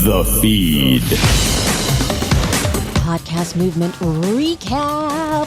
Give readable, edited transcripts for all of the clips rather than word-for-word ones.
The Feed. Podcast movement recap.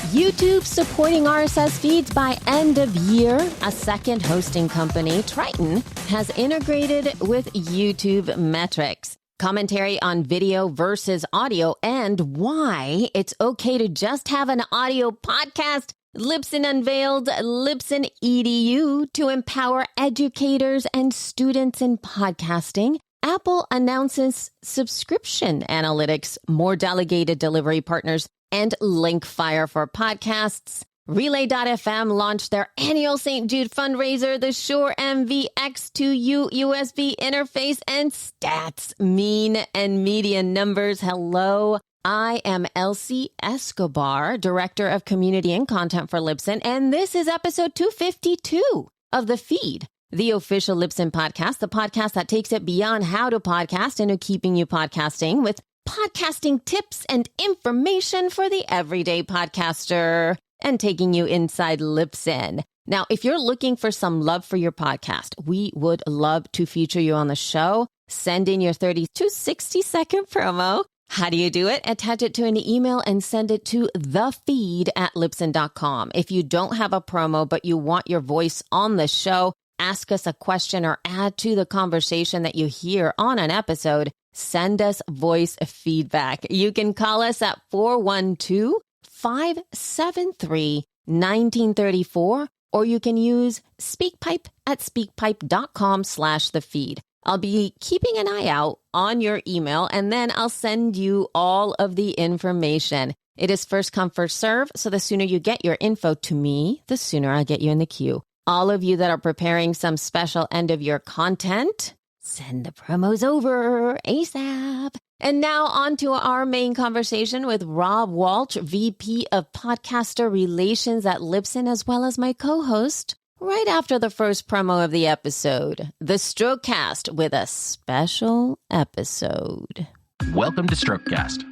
YouTube supporting RSS feeds by end of year. A second hosting company, Triton, has integrated with YouTube metrics. Commentary on video versus audio and why it's okay to just have an audio podcast. Libsyn unveiled LibsynEDU to empower educators and students in podcasting. Apple announces subscription analytics, more delegated delivery partners, and Linkfire for podcasts. Relay.fm launched their annual St. Jude fundraiser, the Shure MVX2U USB interface, and stats, mean and median numbers. Hello. I am Elsie Escobar, Director of Community and Content for Libsyn, and this is episode 252 of The Feed, the official Libsyn podcast, the podcast that takes it beyond how to podcast into keeping you podcasting with podcasting tips and information for the everyday podcaster and taking you inside Libsyn. Now, if you're looking for some love for your podcast, we would love to feature you on the show. Send in your 30 to 60 second promo. How do you do it? Attach it to an email and send it to thefeed@libsyn.com. If you don't have a promo, but you want your voice on the show, ask us a question or add to the conversation that you hear on an episode, send us voice feedback. You can call us at 412-573-1934, or you can use SpeakPipe at speakpipe.com/thefeed. I'll be keeping an eye out on your email, and then I'll send you all of the information. It is first come, first serve, so the sooner you get your info to me, the sooner I get you in the queue. All of you that are preparing some special end-of-year content, send the promos over ASAP. And now on to our main conversation with Rob Walsh, VP of Podcaster Relations at Libsyn, as well as my co-host, right after the first promo of the episode, the Strokecast with a special episode. Welcome to Strokecast.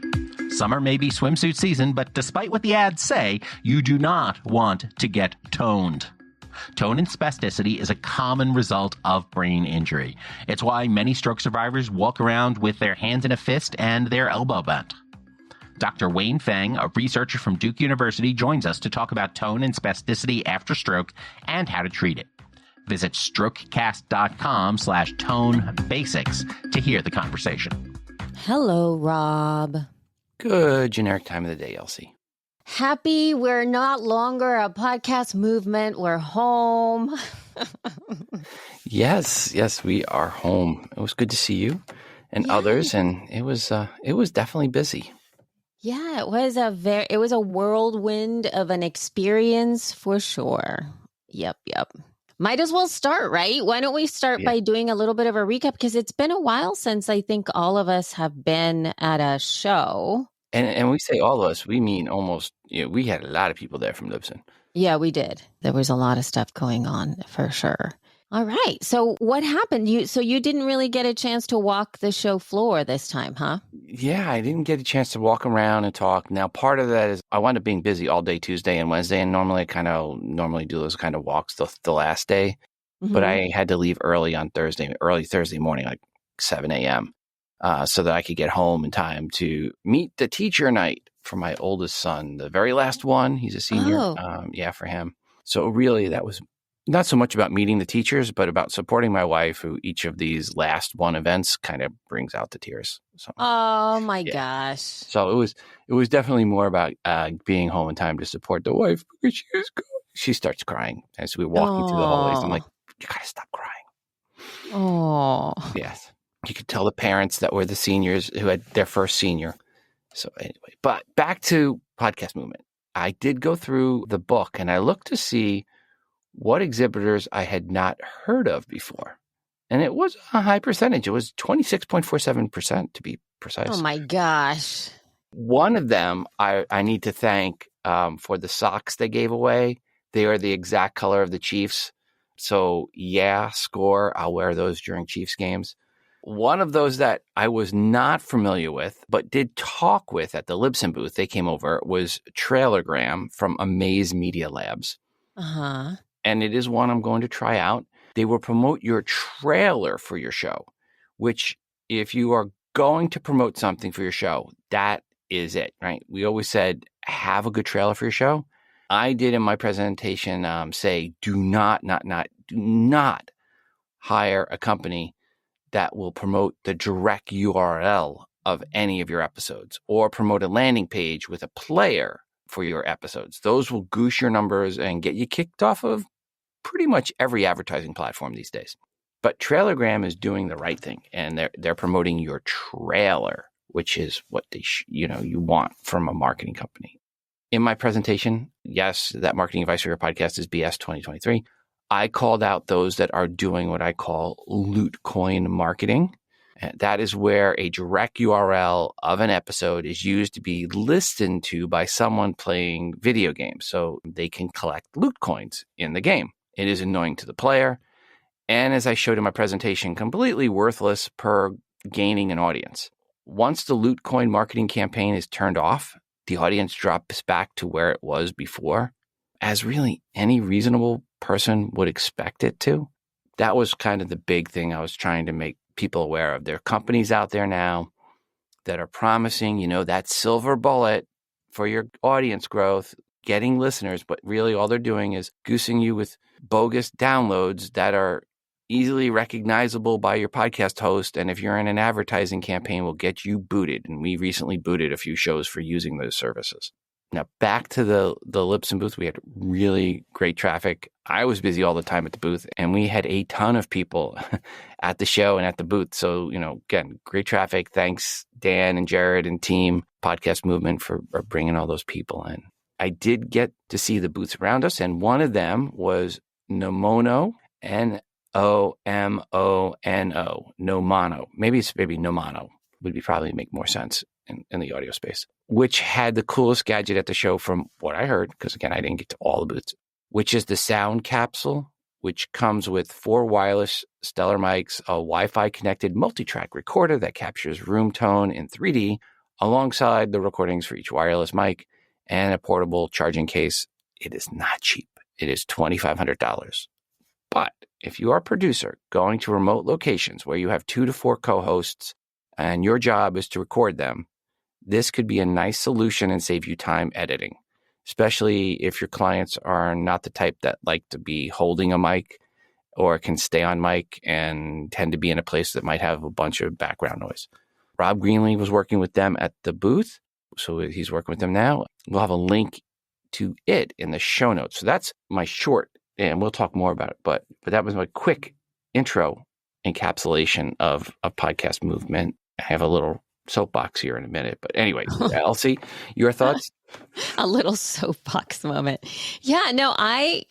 Summer may be swimsuit season, but despite what the ads say, you do not want to get toned. Tone and spasticity is a common result of brain injury. It's why many stroke survivors walk around with their hands in a fist and their elbow bent. Dr. Wayne Feng, a researcher from Duke University, joins us to talk about tone and spasticity after stroke and how to treat it. Visit strokecast.com/tone basics to hear the conversation. Hello, Rob. Good generic time of the day, Elsie. Happy we're not longer a podcast movement. We're home. Yes, we are home. It was good to see you and others, and it was definitely busy. Yeah, it was a whirlwind of an experience for sure. Yep. Might as well start, right? Why don't we start by doing a little bit of a recap, because it's been a while since I think all of us have been at a show. And we say all of us, we mean almost, we had a lot of people there from Libsyn. Yeah, we did. There was a lot of stuff going on for sure. All right. So what happened? You didn't really get a chance to walk the show floor this time, huh? Yeah, I didn't get a chance to walk around and talk. Now, part of that is I wound up being busy all day Tuesday and Wednesday, and normally I do those kind of walks the last day. Mm-hmm. But I had to leave early Thursday morning, like 7 a.m., so that I could get home in time to meet the teacher night for my oldest son, the very last one. He's a senior. For him. So really, that was not so much about meeting the teachers, but about supporting my wife, who each of these last one events kind of brings out the tears. So, oh my gosh! So it was definitely more about being home in time to support the wife, because she starts crying as we're walking through the hallways. I'm like, you gotta stop crying. Oh, yes. You could tell the parents that were the seniors who had their first senior. So anyway, but back to podcast movement. I did go through the book and I looked to see what exhibitors I had not heard of before. And it was a high percentage. It was 26.47% to be precise. Oh my gosh. One of them I need to thank for the socks they gave away. They are the exact color of the Chiefs. So score. I'll wear those during Chiefs games. One of those that I was not familiar with, but did talk with at the Libsyn booth, they came over, was Trailergram from Amaze Media Labs. Uh-huh. And it is one I'm going to try out. They will promote your trailer for your show, which if you are going to promote something for your show, that is it, right? We always said, have a good trailer for your show. I did in my presentation say, do not hire a company that will promote the direct URL of any of your episodes or promote a landing page with a player for your episodes. Those will goose your numbers and get you kicked off of pretty much every advertising platform these days. But Trailergram is doing the right thing, and they're promoting your trailer, which is what you want from a marketing company. In my presentation, yes, that marketing advice for your podcast is BS 2023. I called out those that are doing what I call loot coin marketing. And that is where a direct URL of an episode is used to be listened to by someone playing video games so they can collect loot coins in the game. It is annoying to the player. And as I showed in my presentation, completely worthless per gaining an audience. Once the loot coin marketing campaign is turned off, the audience drops back to where it was before, as really any reasonable person would expect it to. That was kind of the big thing I was trying to make people aware of. There are companies out there now that are promising, that silver bullet for your audience growth, getting listeners, but really all they're doing is goosing you with bogus downloads that are easily recognizable by your podcast host. And if you're in an advertising campaign, will get you booted. And we recently booted a few shows for using those services. Now, back to the Libsyn booth, we had really great traffic. I was busy all the time at the booth, and we had a ton of people at the show and at the booth. So, again, great traffic. Thanks, Dan and Jared and team, Podcast Movement, for bringing all those people in. I did get to see the booths around us, and one of them was Nomono, Nomono. Maybe Nomano would probably make more sense in the audio space, which had the coolest gadget at the show from what I heard, because again, I didn't get to all the booths, which is the sound capsule, which comes with 4 wireless stellar mics, a Wi-Fi connected multi-track recorder that captures room tone in 3D alongside the recordings for each wireless mic, and a portable charging case. It is not cheap. It is $2,500. But if you are a producer going to remote locations where you have 2 to 4 co-hosts and your job is to record them, this could be a nice solution and save you time editing, especially if your clients are not the type that like to be holding a mic or can stay on mic and tend to be in a place that might have a bunch of background noise. Rob Greenlee was working with them at the booth, so he's working with them now. We'll have a link to it in the show notes. So that's my short, and we'll talk more about it, but that was my quick intro encapsulation of a podcast movement. I have a little soapbox here in a minute, but anyway, Elsie, your thoughts? A little soapbox moment. Yeah, no, I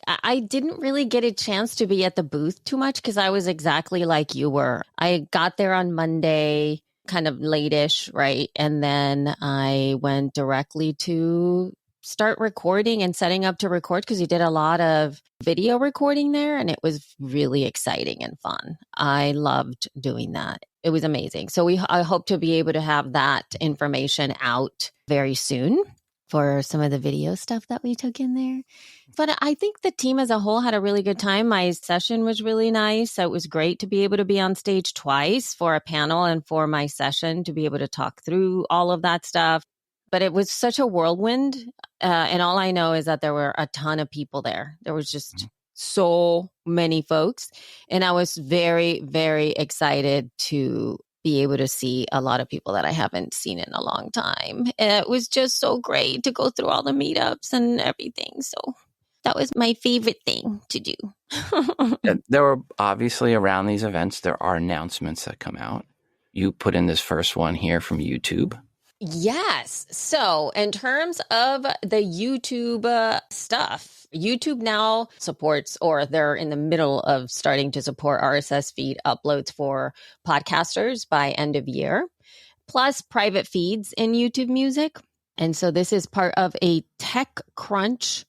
didn't really get a chance to be at the booth too much because I was exactly like you were. I got there on Monday, kind of late-ish, right? And then I went directly to start recording and setting up to record because you did a lot of video recording there, and it was really exciting and fun. I loved doing that. It was amazing. So I hope to be able to have that information out very soon for some of the video stuff that we took in there. But I think the team as a whole had a really good time. My session was really nice. It was great to be able to be on stage twice for a panel and for my session to be able to talk through all of that stuff. But it was such a whirlwind. And all I know is that there were a ton of people there. There was just so many folks. And I was very, very excited to be able to see a lot of people that I haven't seen in a long time. It was just so great to go through all the meetups and everything. So that was my favorite thing to do. There were obviously around these events, there are announcements that come out. You put in this first one here from YouTube. Yes. So in terms of the YouTube stuff, YouTube now supports, or they're in the middle of starting to support RSS feed uploads for podcasters by end of year, plus private feeds in YouTube Music. And so this is part of a TechCrunch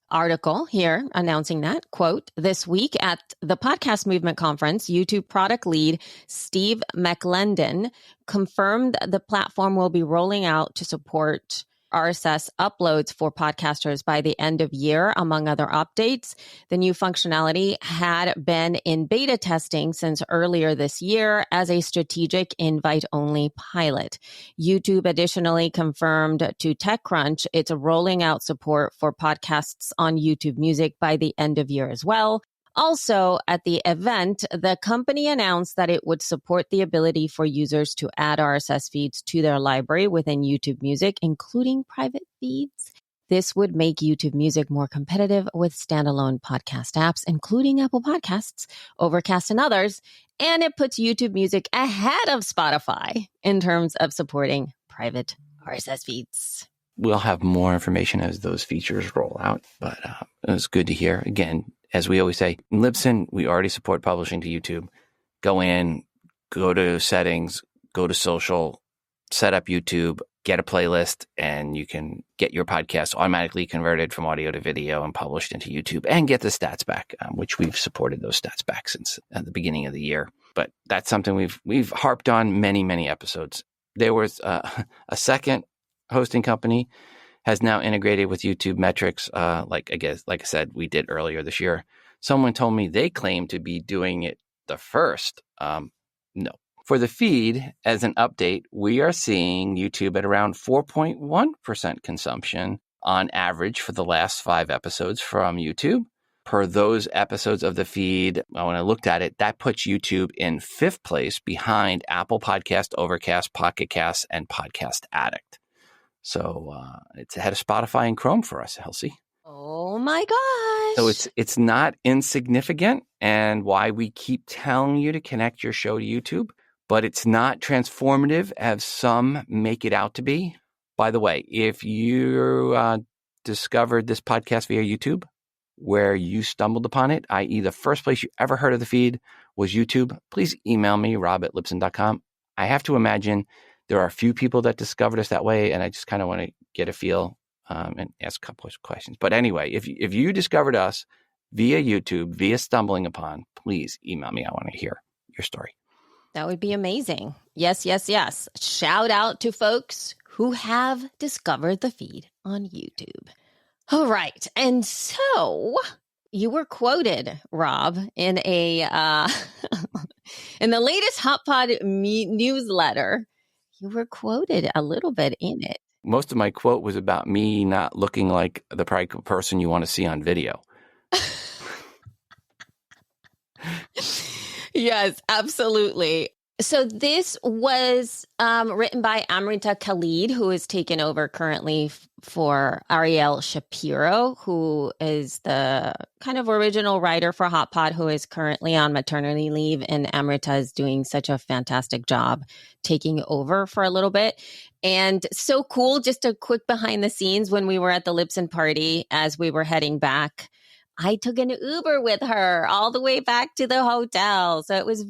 article here announcing that, quote, this week at the Podcast Movement Conference, YouTube product lead Steve McLendon confirmed the platform will be rolling out to support RSS uploads for podcasters by the end of year, among other updates. The new functionality had been in beta testing since earlier this year as a strategic invite-only pilot. YouTube additionally confirmed to TechCrunch it's rolling out support for podcasts on YouTube Music by the end of year as well. Also, at the event, the company announced that it would support the ability for users to add RSS feeds to their library within YouTube Music, including private feeds. This would make YouTube Music more competitive with standalone podcast apps, including Apple Podcasts, Overcast, and others. And it puts YouTube Music ahead of Spotify in terms of supporting private RSS feeds. We'll have more information as those features roll out, but it was good to hear. Again, as we always say, in Libsyn, we already support publishing to YouTube. Go in, go to settings, go to social, set up YouTube, get a playlist, and you can get your podcast automatically converted from audio to video and published into YouTube and get the stats back, which we've supported those stats back since the beginning of the year. But that's something we've harped on many episodes. There was a second hosting company has now integrated with YouTube metrics. Like I said, we did earlier this year. Someone told me they claim to be doing it the first. No. For the feed, as an update, we are seeing YouTube at around 4.1% consumption on average for the last 5 episodes from YouTube. Per those episodes of the feed, when I looked at it, that puts YouTube in 5th place behind Apple Podcast, Overcast, Pocket Cast, and Podcast Addict. So it's ahead of Spotify and Chrome for us, Elsie. Oh my gosh. So it's not insignificant, and why we keep telling you to connect your show to YouTube, but it's not transformative as some make it out to be. By the way, if you discovered this podcast via YouTube, where you stumbled upon it, i.e. the first place you ever heard of the feed was YouTube, please email me, rob@libsyn.com. I have to imagine there are a few people that discovered us that way, and I just kind of want to get a feel and ask a couple of questions. But anyway, if you discovered us via YouTube, via stumbling upon, please email me. I want to hear your story. That would be amazing. Yes. Shout out to folks who have discovered the feed on YouTube. All right. And so you were quoted, Rob, in a in the latest HotPod newsletter. You were quoted a little bit in it. Most of my quote was about me not looking like the person you want to see on video. Yes, absolutely. So this was written by Amrita Khalid, who is taken over currently for Ariel Shapiro, who is the kind of original writer for HotPod, who is currently on maternity leave. And Amrita is doing such a fantastic job taking over for a little bit. And so cool, just a quick behind the scenes when we were at the Libsyn party, as we were heading back, I took an Uber with her all the way back to the hotel. So it was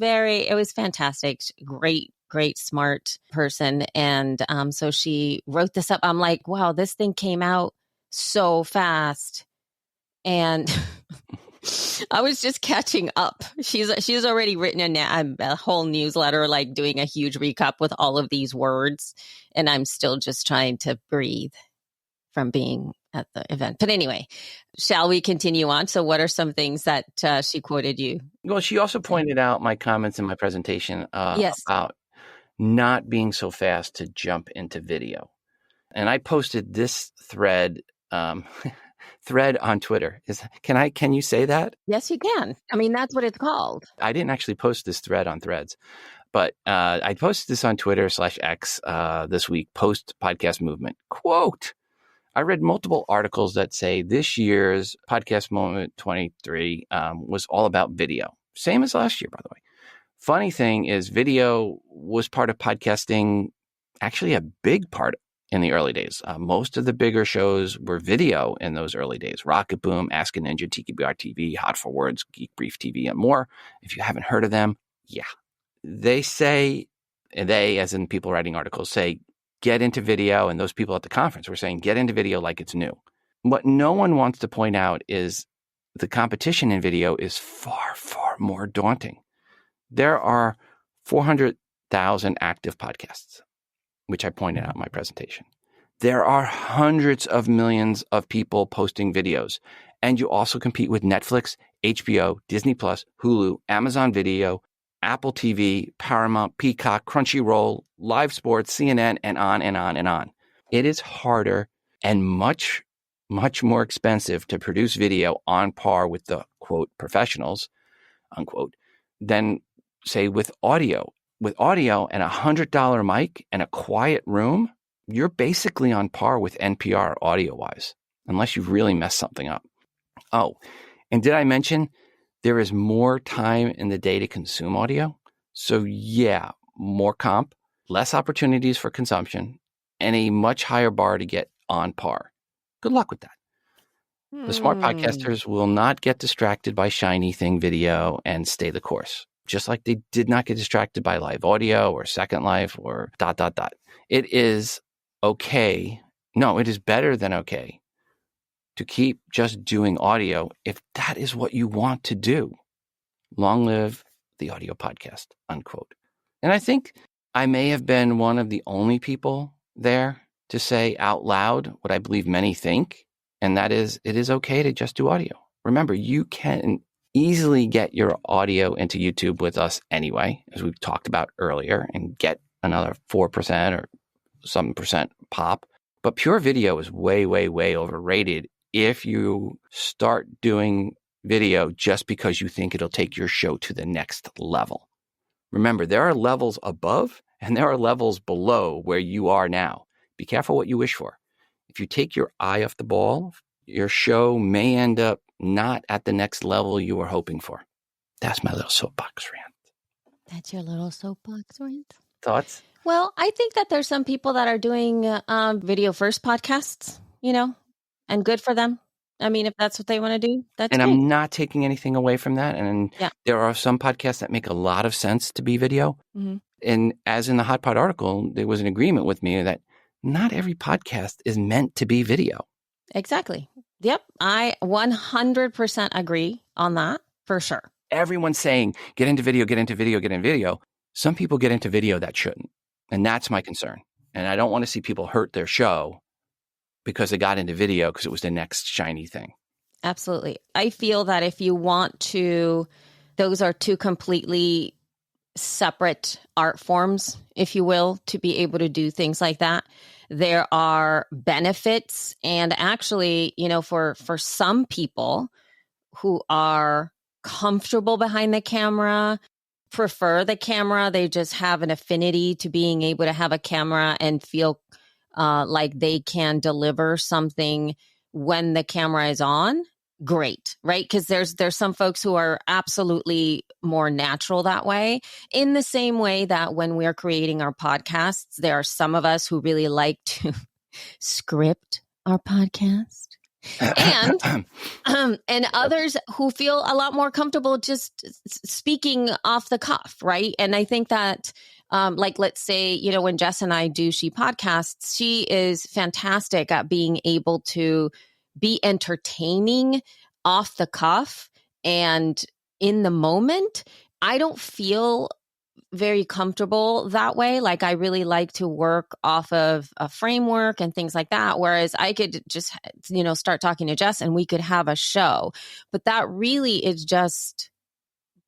fantastic. Great, smart person. And so she wrote this up. I'm like, wow, this thing came out so fast. And I was just catching up. She's already written a whole newsletter, like doing a huge recap with all of these words. And I'm still just trying to breathe from being at the event. But anyway, shall we continue on? So what are some things that she quoted you? Well, she also pointed out my comments in my presentation Yes. about not being so fast to jump into video. And I posted this thread on Twitter. Can you say that? Yes, you can. I mean, that's what it's called. I didn't actually post this thread on Threads, but I posted this on Twitter /X this week, post podcast movement. Quote, I read multiple articles that say this year's podcast moment 23 was all about video. Same as last year, by the way. Funny thing is video was part of podcasting, actually a big part in the early days. Most of the bigger shows were video in those early days. Rocket Boom, Ask a Ninja, TKBR TV, Hot for Words, Geek Brief TV, and more. If you haven't heard of them, yeah. They say, they, as in people writing articles, say, get into video, and those people at the conference were saying, get into video like it's new. What no one wants to point out is the competition in video is far, far more daunting. There are 400,000 active podcasts, which I pointed out in my presentation. There are hundreds of millions of people posting videos. And you also compete with Netflix, HBO, Disney Plus, Hulu, Amazon Video, Apple TV, Paramount, Peacock, Crunchyroll, Live Sports, CNN, and on and on and on. It is harder and much, much more expensive to produce video on par with the, quote, professionals, unquote, than, say, with audio. With audio and $100 mic and a quiet room, you're basically on par with NPR audio-wise, unless you've really messed something up. Oh, and did I mention there is more time in the day to consume audio? So yeah, more comp, less opportunities for consumption, and a much higher bar to get on par. Good luck with that. The smart podcasters will not get distracted by shiny thing video and stay the course, just like they did not get distracted by live audio or Second Life or ... It is okay. No, it is better than okay to keep just doing audio if that is what you want to do. Long live the audio podcast, unquote. And I think I may have been one of the only people there to say out loud what I believe many think, and that is it is okay to just do audio. Remember, you can easily get your audio into YouTube with us anyway, as we've talked about earlier, and get another 4% or some percent pop. But pure video is way, way, way overrated if you start doing video just because you think it'll take your show to the next level. Remember, there are levels above and there are levels below where you are now. Be careful what you wish for. If you take your eye off the ball, your show may end up not at the next level you were hoping for. That's my little soapbox rant. That's your little soapbox rant? Thoughts? Well, I think that there's some people that are doing video first podcasts, and good for them. I mean, if that's what they want to do, that's and great. I'm not taking anything away from that. And there are some podcasts that make a lot of sense to be video. Mm-hmm. And as in the Hot Pod article, there was an agreement with me that not every podcast is meant to be video. Exactly. Yep. I 100% agree on that for sure. Everyone's saying, get into video, get into video, get into video. Some people get into video that shouldn't. And that's my concern. And I don't want to see people hurt their show because they got into video because it was the next shiny thing. Absolutely. I feel that if you want to, those are two completely separate art forms, if you will, to be able to do things like that. There are benefits. And actually, for some people who are comfortable behind the camera, prefer the camera, they just have an affinity to being able to have a camera and feel like they can deliver something when the camera is on, great, right? Because there's some folks who are absolutely more natural that way. In the same way that when we're creating our podcasts, there are some of us who really like to script our podcast. And others who feel a lot more comfortable just speaking off the cuff, right? And I think that, let's say, when Jess and I do She Podcasts, she is fantastic at being able to be entertaining off the cuff and in the moment. I don't feel very comfortable that way. Like I really like to work off of a framework and things like that. Whereas I could just, start talking to Jess and we could have a show. But that really is just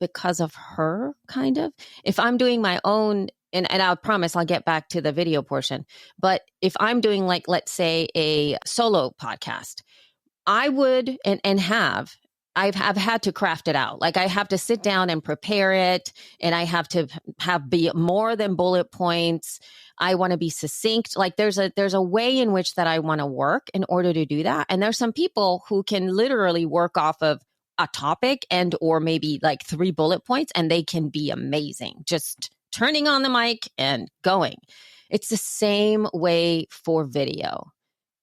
because of her, kind of. If I'm doing my own, and I promise I'll get back to the video portion. But if I'm doing let's say a solo podcast, I would I've had to craft it out. Like I have to sit down and prepare it, and I have to be more than bullet points. I want to be succinct. Like there's a way in which that I want to work in order to do that. And there's some people who can literally work off of a topic and or maybe like 3 bullet points, and they can be amazing. Just turning on the mic and going. It's the same way for video.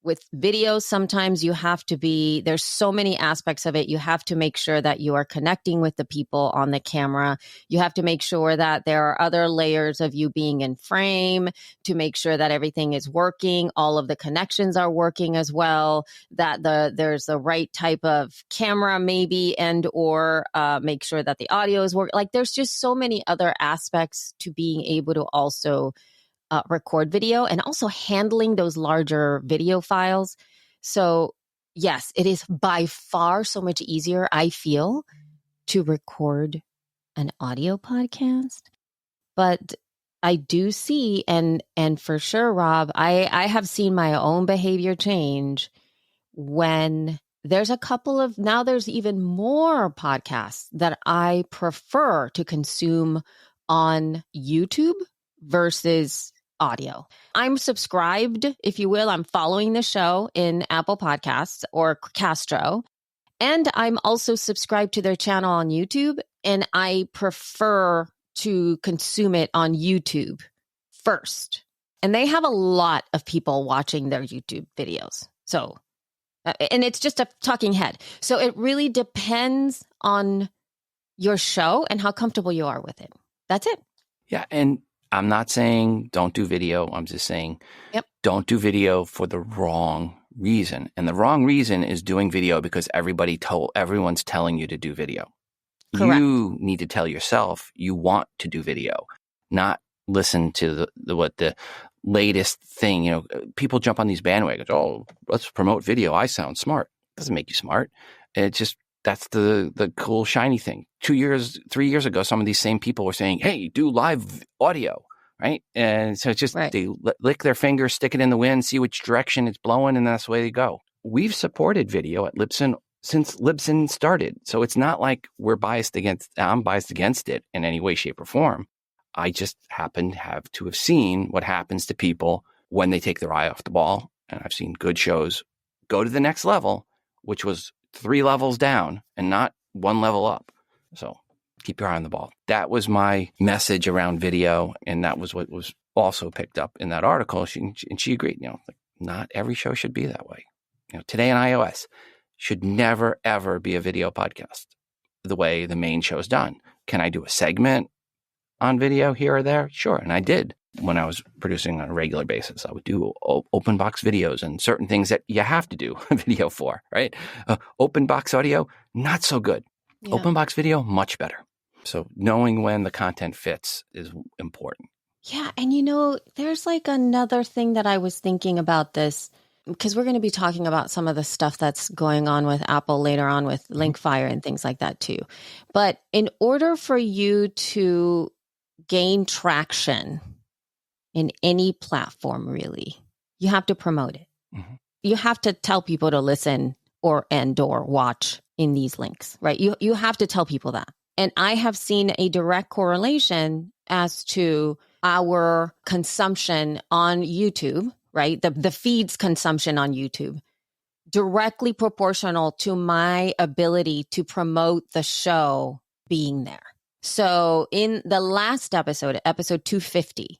With video, sometimes you have to there's so many aspects of it. You have to make sure that you are connecting with the people on the camera. You have to make sure that there are other layers of you being in frame to make sure that everything is working. All of the connections are working as well, that there's the right type of camera maybe, and or make sure that the audio is working. Like there's just so many other aspects to being able to also record video and also handling those larger video files. So yes, it is by far so much easier, I feel, to record an audio podcast. But I do see, and for sure, Rob, I have seen my own behavior change when there's a couple of, now there's even more podcasts that I prefer to consume on YouTube versus audio. I'm subscribed, if you will. I'm following the show in Apple Podcasts or Castro. And I'm also subscribed to their channel on YouTube. And I prefer to consume it on YouTube first. And they have a lot of people watching their YouTube videos. So, and it's just a talking head. So it really depends on your show and how comfortable you are with it. That's it. Yeah. And I'm not saying don't do video. I'm just saying don't do video for the wrong reason. And the wrong reason is doing video because everyone's telling you to do video. Correct. You need to tell yourself you want to do video, not listen to what the latest thing, people jump on these bandwagons. Oh, let's promote video. I sound smart. Doesn't make you smart. It's just, that's the cool, shiny thing. 3 years ago, some of these same people were saying, hey, do live audio, right? And so it's just, They lick their fingers, stick it in the wind, see which direction it's blowing, and that's the way they go. We've supported video at Libsyn since Libsyn started. So it's not like I'm biased against it in any way, shape, or form. I just happen to have seen what happens to people when they take their eye off the ball. And I've seen good shows go to the next level, which was 3 levels down and not 1 level up. So keep your eye on the ball. That was my message around video. And that was what was also picked up in that article. She agreed, not every show should be that way. Today on iOS should never, ever be a video podcast the way the main show's done. Can I do a segment on video here or there? Sure. And I did when I was producing on a regular basis. I would do open box videos and certain things that you have to do video for, right? Open box audio, not so good. Yeah. Open box video, much better. So knowing when the content fits is important. Yeah. And there's like another thing that I was thinking about this, because we're going to be talking about some of the stuff that's going on with Apple later on with Linkfire and things like that too. But in order for you to gain traction in any platform, really, you have to promote it. Mm-hmm. You have to tell people to listen or watch in these links, right? You have to tell people that. And I have seen a direct correlation as to our consumption on YouTube, right? The feed's consumption on YouTube, directly proportional to my ability to promote the show being there. So in the last episode 250,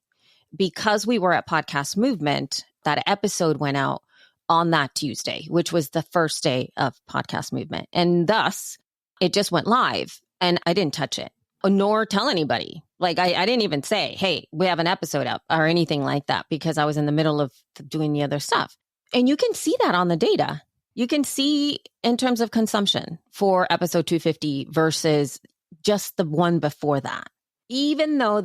because we were at Podcast Movement, that episode went out on that Tuesday, which was the first day of Podcast Movement. And thus, it just went live and I didn't touch it, nor tell anybody. Like I didn't even say, hey, we have an episode up or anything like that, because I was in the middle of doing the other stuff. And you can see that on the data. You can see in terms of consumption for episode 250 versus just the one before that. Even though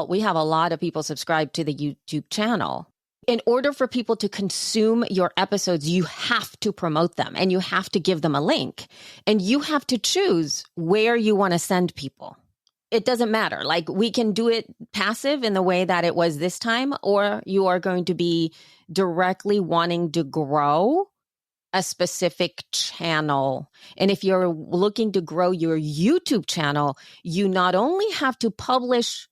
we have a lot of people subscribed to the YouTube channel, in order for people to consume your episodes, you have to promote them and you have to give them a link and you have to choose where you want to send people. It doesn't matter. Like we can do it passive in the way that it was this time, or you are going to be directly wanting to grow a specific channel. And if you're looking to grow your YouTube channel, you not only have to publish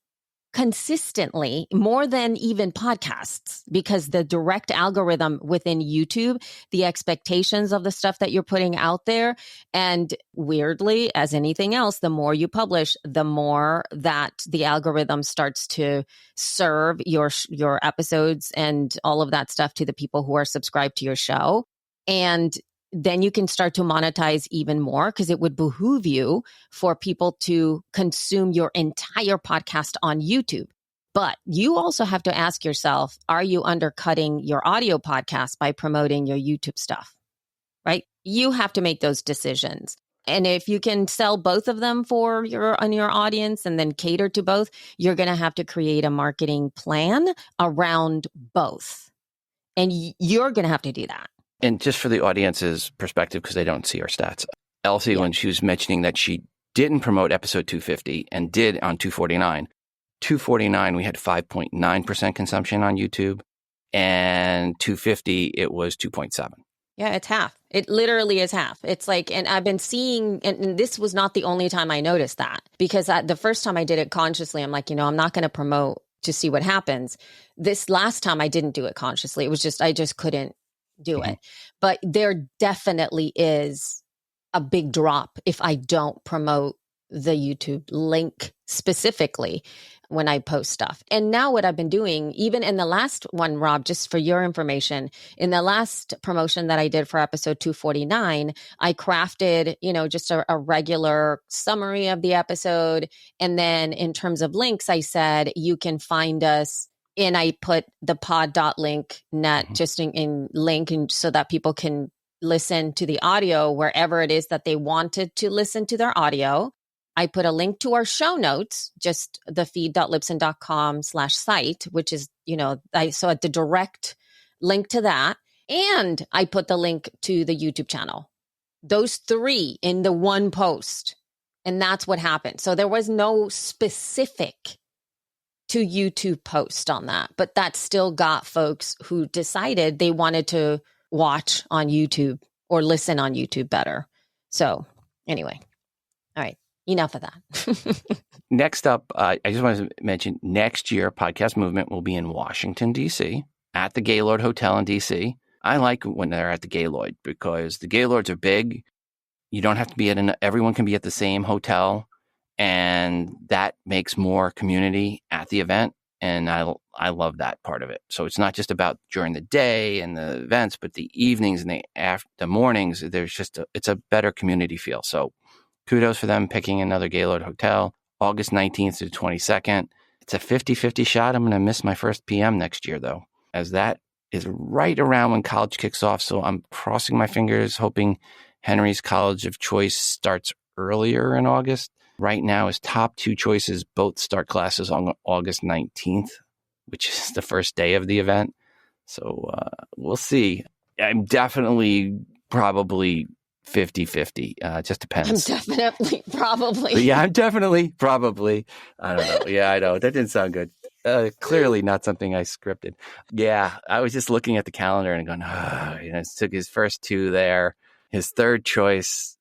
consistently, more than even podcasts, because the direct algorithm within YouTube, the expectations of the stuff that you're putting out there, and weirdly, as anything else, the more you publish, the more that the algorithm starts to serve your episodes and all of that stuff to the people who are subscribed to your show. And then you can start to monetize even more, because it would behoove you for people to consume your entire podcast on YouTube. But you also have to ask yourself, are you undercutting your audio podcast by promoting your YouTube stuff? Right? You have to make those decisions. And if you can sell both of them for your audience and then cater to both, you're going to have to create a marketing plan around both. And you're going to have to do that. And just for the audience's perspective, because they don't see our stats, Elsie, when she was mentioning that she didn't promote episode 250 and did on 249, we had 5.9% consumption on YouTube, and 250, it was 2.7. Yeah, it's half. It literally is half. It's like, and I've been seeing, and this was not the only time I noticed that, because the first time I did it consciously, I'm like, I'm not going to promote to see what happens. This last time I didn't do it consciously. It was just, I just couldn't do it. But there definitely is a big drop if I don't promote the YouTube link specifically when I post stuff. And now what I've been doing, even in the last one, Rob, just for your information, in the last promotion that I did for episode 249, I crafted, just a regular summary of the episode. And then in terms of links, I said, you can find us, and I put the pod.link.net just in link, and so that people can listen to the audio wherever it is that they wanted to listen to their audio. I put a link to our show notes, just the feed.libsyn.com/site, which is, so at the direct link to that. And I put the link to the YouTube channel. Those three in the one post. And that's what happened. So there was no specific to YouTube post on that, but that still got folks who decided they wanted to watch on YouTube or listen on YouTube better. So anyway, all right. Enough of that. Next up, I just wanted to mention next year, Podcast Movement will be in Washington, D.C. at the Gaylord Hotel in D.C. I like when they're at the Gaylord because the Gaylords are big. You don't have to be everyone can be at the same hotel, and that makes more community at the event. And I love that part of it. So it's not just about during the day and the events, but the evenings and the mornings. It's a better community feel. So kudos for them picking another Gaylord hotel, August 19th to 22nd. It's a 50-50 shot. I'm going to miss my first PM next year, though, as that is right around when college kicks off. So I'm crossing my fingers, hoping Henry's college of choice starts earlier in August. Right now, his top two choices both start classes on August 19th, which is the first day of the event. So we'll see. I'm definitely probably 50-50. Just depends. I'm definitely probably. But yeah, I'm definitely probably. I don't know. Yeah, I know. That didn't sound good. Clearly not something I scripted. Yeah, I was just looking at the calendar and going, took his first two there. His third choice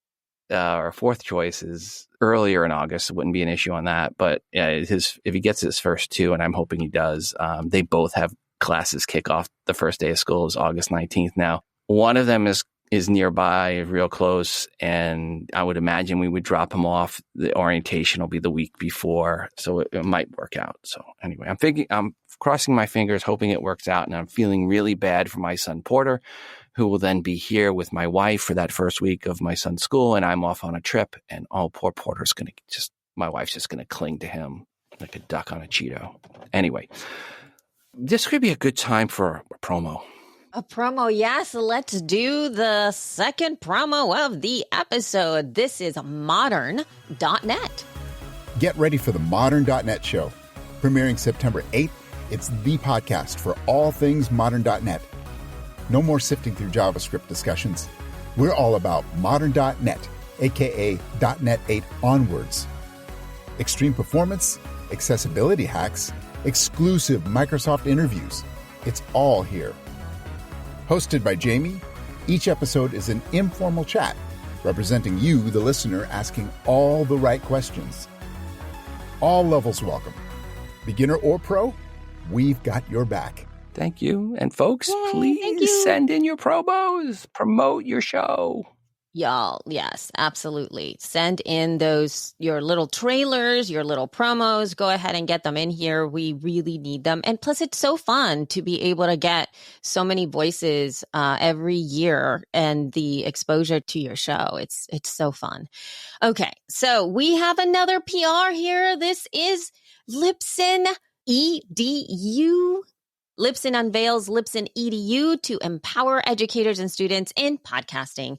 or fourth choice is earlier in August. It wouldn't be an issue on that. But yeah, if he gets his first two, and I'm hoping he does, they both have classes kick off the first day of school is August 19th. Now, one of them is nearby, real close, and I would imagine we would drop him off. The orientation will be the week before, so it might work out. So anyway, I'm crossing my fingers, hoping it works out, and I'm feeling really bad for my son Porter, who will then be here with my wife for that first week of my son's school, and I'm off on a trip, and poor Porter's my wife's just going to cling to him like a duck on a Cheeto. Anyway, this could be a good time for a promo. A promo, yes. Let's do the second promo of the episode. This is modern.net. Get ready for the Modern.net show. Premiering September 8th, it's the podcast for all things Modern.net. No more sifting through JavaScript discussions. We're all about Modern.net, aka .NET 8 onwards. Extreme performance, accessibility hacks, exclusive Microsoft interviews. It's all here. Hosted by Jamie, each episode is an informal chat, representing you, the listener, asking all the right questions. All levels welcome. Beginner or pro, we've got your back. Thank you. And folks, please send in your promos. Promote your show. Y'all, yes, absolutely. Send in your little trailers, your little promos. Go ahead and get them in here. We really need them. And plus, it's so fun to be able to get so many voices every year and the exposure to your show. It's so fun. Okay, so we have another PR here. This is LibsynEDU. Libsyn unveils LibsynEDU to empower educators and students in podcasting.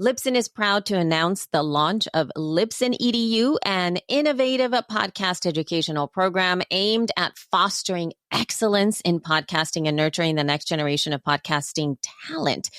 Libsyn is proud to announce the launch of LibsynEDU, an innovative podcast educational program aimed at fostering excellence in podcasting and nurturing the next generation of podcasting talent.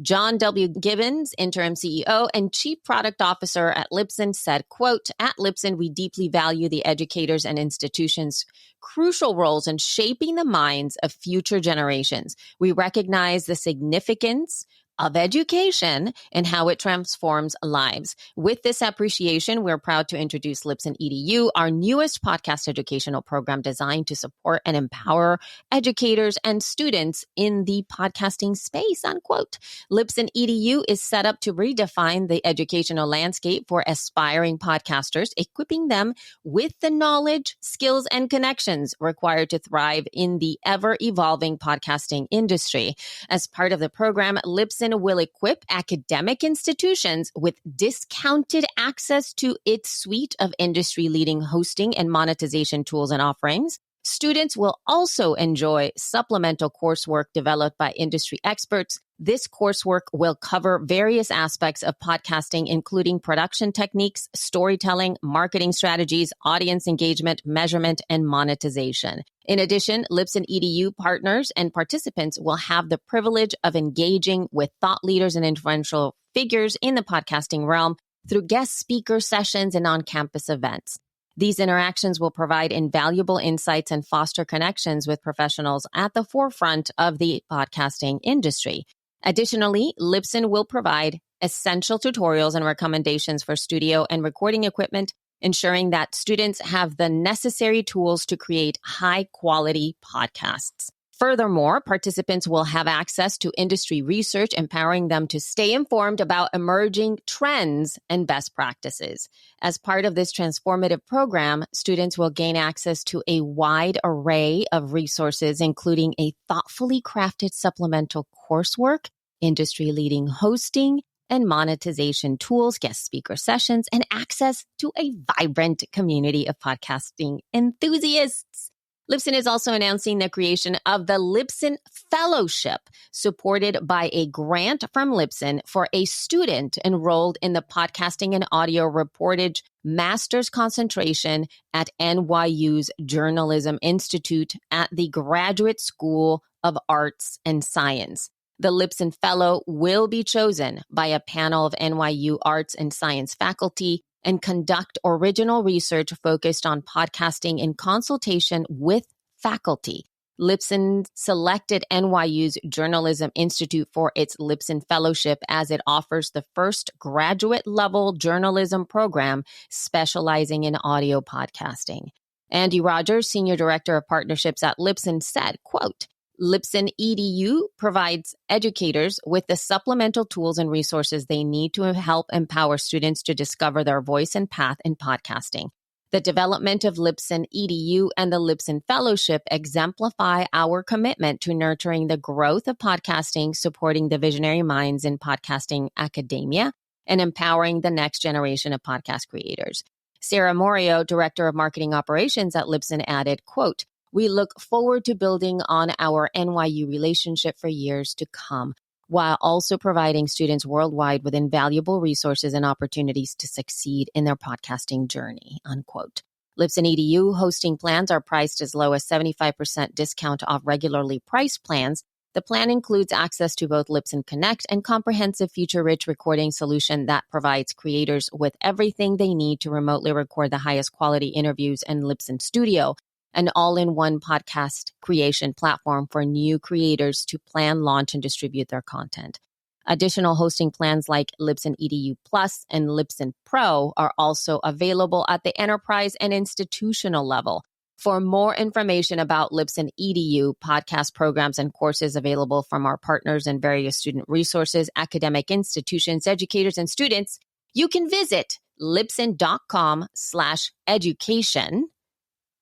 John W. Gibbons, interim CEO and chief product officer at Libsyn, said, quote, "At Libsyn, we deeply value the educators and institutions' crucial roles in shaping the minds of future generations. We recognize the significance of education and how it transforms lives. With this appreciation, we're proud to introduce LibsynEDU, our newest podcast educational program designed to support and empower educators and students in the podcasting space," unquote. LibsynEDU is set up to redefine the educational landscape for aspiring podcasters, equipping them with the knowledge, skills, and connections required to thrive in the ever-evolving podcasting industry. As part of the program, Libsyn will equip academic institutions with discounted access to its suite of industry-leading hosting and monetization tools and offerings. Students will also enjoy supplemental coursework developed by industry experts. This coursework will cover various aspects of podcasting, including production techniques, storytelling, marketing strategies, audience engagement, measurement, and monetization. In addition, LibsynEDU partners and participants will have the privilege of engaging with thought leaders and influential figures in the podcasting realm through guest speaker sessions and on-campus events. These interactions will provide invaluable insights and foster connections with professionals at the forefront of the podcasting industry. Additionally, Libsyn will provide essential tutorials and recommendations for studio and recording equipment, ensuring that students have the necessary tools to create high-quality podcasts. Furthermore, participants will have access to industry research, empowering them to stay informed about emerging trends and best practices. As part of this transformative program, students will gain access to a wide array of resources, including a thoughtfully crafted supplemental coursework, industry-leading hosting and monetization tools, guest speaker sessions, and access to a vibrant community of podcasting enthusiasts. Libsyn is also announcing the creation of the Libsyn Fellowship, supported by a grant from Libsyn for a student enrolled in the Podcasting and Audio Reportage Master's Concentration at NYU's Journalism Institute at the Graduate School of Arts and Science. The Libsyn Fellow will be chosen by a panel of NYU arts and science faculty and conduct original research focused on podcasting in consultation with faculty. Libsyn selected NYU's Journalism Institute for its Libsyn Fellowship as it offers the first graduate-level journalism program specializing in audio podcasting. Andy Rogers, Senior Director of Partnerships at Libsyn, said, quote, LibsynEDU provides educators with the supplemental tools and resources they need to help empower students to discover their voice and path in podcasting. The development of LibsynEDU and the Libsyn Fellowship exemplify our commitment to nurturing the growth of podcasting, supporting the visionary minds in podcasting academia, and empowering the next generation of podcast creators. Sarah Morio, Director of Marketing Operations at Libsyn, added, quote, "We look forward to building on our NYU relationship for years to come, while also providing students worldwide with invaluable resources and opportunities to succeed in their podcasting journey," unquote. LibsynEDU hosting plans are priced as low as 75% discount off regularly priced plans. The plan includes access to both Libsyn Connect and comprehensive feature-rich recording solution that provides creators with everything they need to remotely record the highest quality interviews in Libsyn Studio, an all-in-one podcast creation platform for new creators to plan, launch, and distribute their content. Additional hosting plans like LibsynEDU Plus and Libsyn Pro are also available at the enterprise and institutional level. For more information about LibsynEDU, podcast programs, and courses available from our partners and various student resources, academic institutions, educators, and students, you can visit libsyn.com/education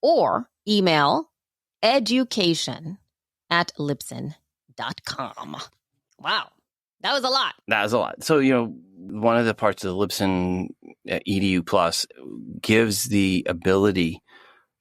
or email education@libsyn.com. Wow. That was a lot. That was a lot. So, one of the parts of the Libsyn EDU Plus gives the ability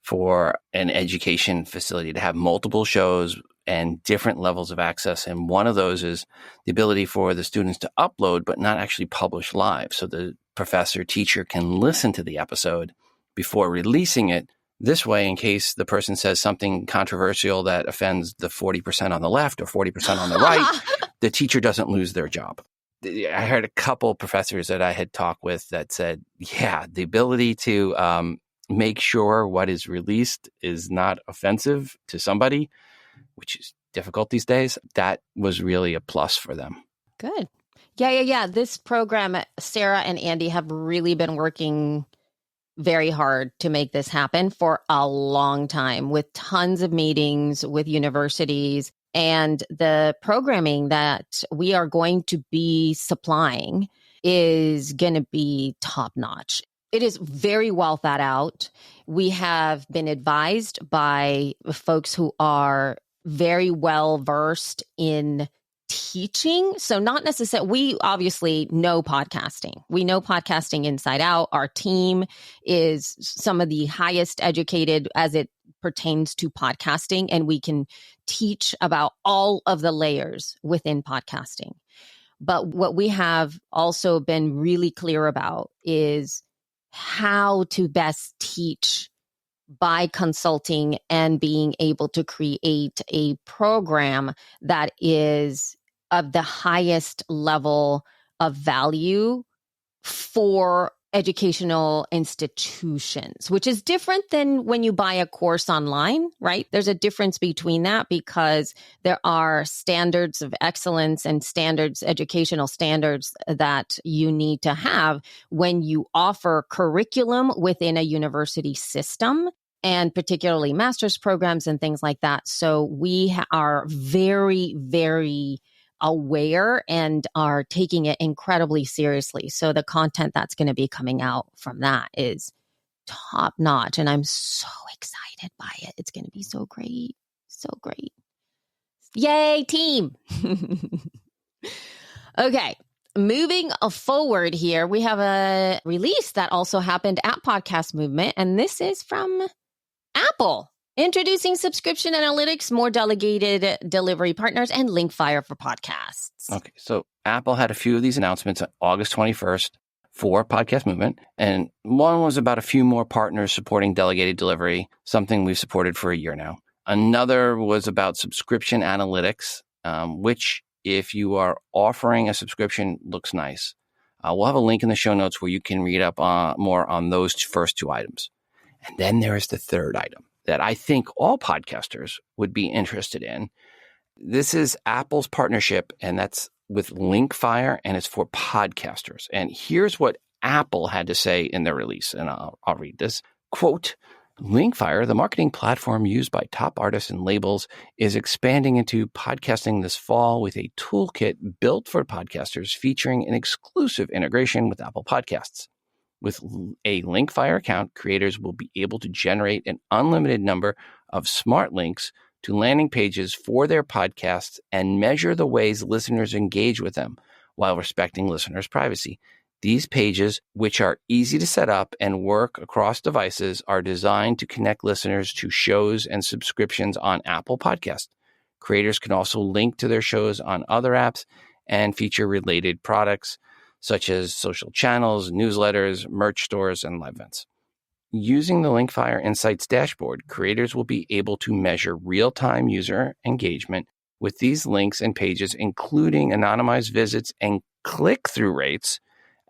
for an education facility to have multiple shows and different levels of access. And one of those is the ability for the students to upload, but not actually publish live. So the professor, teacher can listen to the episode before releasing it. This way, in case the person says something controversial that offends the 40% on the left or 40% on the right, the teacher doesn't lose their job. I heard a couple professors that I had talked with that said, yeah, the ability to make sure what is released is not offensive to somebody, which is difficult these days, that was really a plus for them. Good. Yeah. This program, Sarah and Andy have really been working very hard to make this happen for a long time with tons of meetings with universities. And the programming that we are going to be supplying is going to be top notch. It is very well thought out. We have been advised by folks who are very well versed in teaching. So not necessarily, we obviously know podcasting. We know podcasting inside out. Our team is some of the highest educated as it pertains to podcasting, and we can teach about all of the layers within podcasting. But what we have also been really clear about is how to best teach by consulting and being able to create a program that is of the highest level of value for educational institutions, which is different than when you buy a course online, right? There's a difference between that because there are standards of excellence and standards, educational standards that you need to have when you offer curriculum within a university system, and particularly master's programs and things like that. So we are very, very aware and are taking it incredibly seriously. So the content that's going to be coming out from that is top notch. And I'm so excited by it. It's going to be so great. So great. Yay, team. Okay. Moving forward here, we have a release that also happened at Podcast Movement. And this is from Apple. Introducing subscription analytics, more delegated delivery partners, and Linkfire for podcasts. Okay, so Apple had a few of these announcements on August 21st for Podcast Movement. And one was about a few more partners supporting delegated delivery, something we've supported for a year now. Another was about subscription analytics, which if you are offering a subscription, looks nice. We'll have a link in the show notes where you can read up more on those first two items. And then there is the third item that I think all podcasters would be interested in. This is Apple's partnership, and that's with Linkfire, and it's for podcasters. And here's what Apple had to say in their release, and I'll read this. Quote, Linkfire, the marketing platform used by top artists and labels, is expanding into podcasting this fall with a toolkit built for podcasters featuring an exclusive integration with Apple Podcasts. With a Linkfire account, creators will be able to generate an unlimited number of smart links to landing pages for their podcasts and measure the ways listeners engage with them while respecting listeners' privacy. These pages, which are easy to set up and work across devices, are designed to connect listeners to shows and subscriptions on Apple Podcasts. Creators can also link to their shows on other apps and feature related products, such as social channels, newsletters, merch stores, and live events. Using the Linkfire Insights dashboard, creators will be able to measure real-time user engagement with these links and pages, including anonymized visits and click-through rates.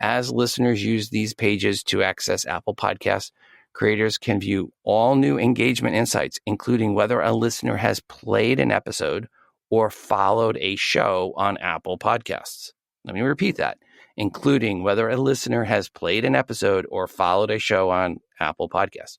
As listeners use these pages to access Apple Podcasts, creators can view all new engagement insights, including whether a listener has played an episode or followed a show on Apple Podcasts. Let me repeat that. Including whether a listener has played an episode or followed a show on Apple Podcasts.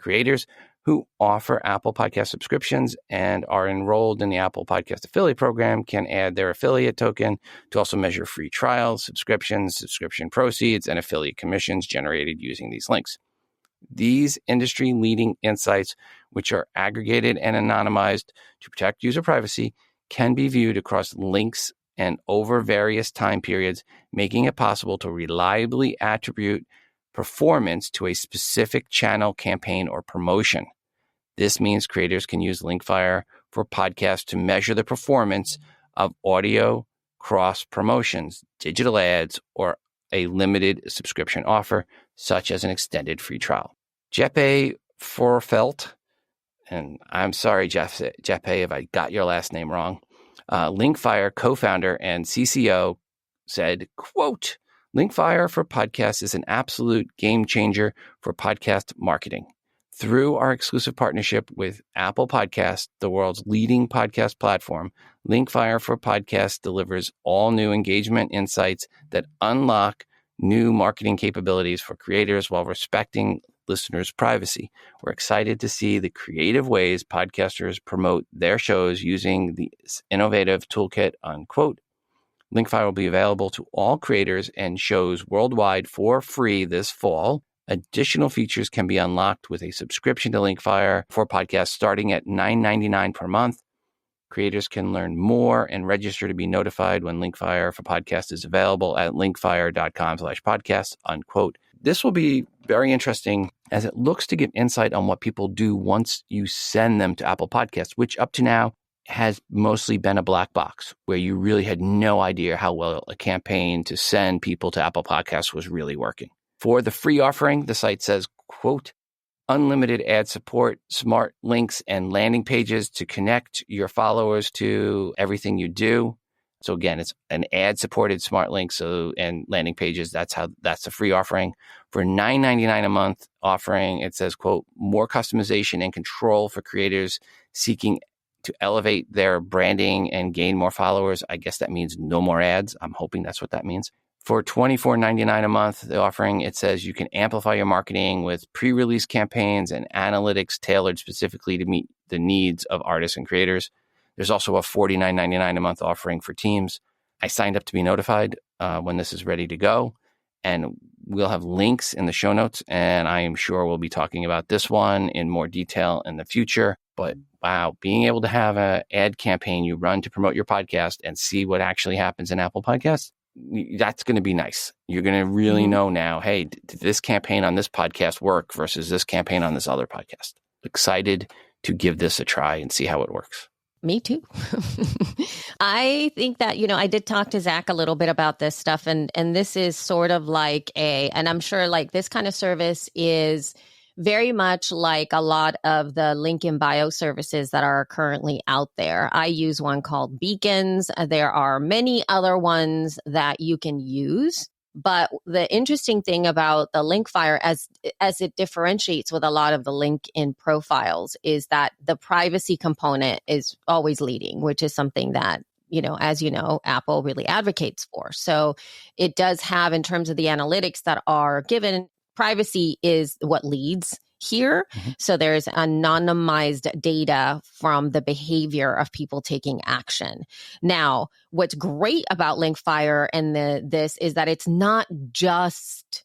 Creators who offer Apple Podcast subscriptions and are enrolled in the Apple Podcast affiliate program can add their affiliate token to also measure free trials, subscriptions, subscription proceeds, and affiliate commissions generated using these links. These industry-leading insights, which are aggregated and anonymized to protect user privacy, can be viewed across links and over various time periods, making it possible to reliably attribute performance to a specific channel, campaign, or promotion. This means creators can use Linkfire for podcasts to measure the performance of audio cross promotions, digital ads, or a limited subscription offer, such as an extended free trial. Jeppe Forfelt, and I'm sorry, Jeppe, if I got your last name wrong, Linkfire co-founder and CCO said, quote, Linkfire for podcasts is an absolute game changer for podcast marketing. Through our exclusive partnership with Apple Podcasts, the world's leading podcast platform, Linkfire for Podcasts delivers all new engagement insights that unlock new marketing capabilities for creators while respecting listeners' privacy. We're excited to see the creative ways podcasters promote their shows using this innovative toolkit, unquote. Linkfire will be available to all creators and shows worldwide for free this fall. Additional features can be unlocked with a subscription to Linkfire for podcasts starting at $9.99 per month. Creators can learn more and register to be notified when Linkfire for Podcasts is available at linkfire.com/podcast, unquote. This will be very interesting as it looks to give insight on what people do once you send them to Apple Podcasts, which up to now has mostly been a black box where you really had no idea how well a campaign to send people to Apple Podcasts was really working. For the free offering, the site says, quote, unlimited ad support, smart links, and landing pages to connect your followers to everything you do. So again, it's an ad-supported smart link and landing pages. That's the free offering. For $9.99 a month offering, it says, quote, more customization and control for creators seeking to elevate their branding and gain more followers. I guess that means no more ads. I'm hoping that's what that means. For $24.99 a month, the offering, it says you can amplify your marketing with pre-release campaigns and analytics tailored specifically to meet the needs of artists and creators. There's also a $49.99 a month offering for teams. I signed up to be notified when this is ready to go, and we'll have links in the show notes, and I am sure we'll be talking about this one in more detail in the future. But wow, being able to have an ad campaign you run to promote your podcast and see what actually happens in Apple Podcasts, that's going to be nice. You're going to really know now, hey, did this campaign on this podcast work versus this campaign on this other podcast? Excited to give this a try and see how it works. Me too. I think that, I did talk to Zach a little bit about this stuff, and this is sort of like and I'm sure like this kind of service is very much like a lot of the link in bio services that are currently out there. I use one called Beacons. There are many other ones that you can use. But the interesting thing about the Linkfire, as it differentiates with a lot of the LinkedIn profiles, is that the privacy component is always leading, which is something that, as you know, Apple really advocates for. So it does have, in terms of the analytics that are given, privacy is what leads here. Mm-hmm. So there's anonymized data from the behavior of people taking action. Now, what's great about Linkfire and this is that it's not just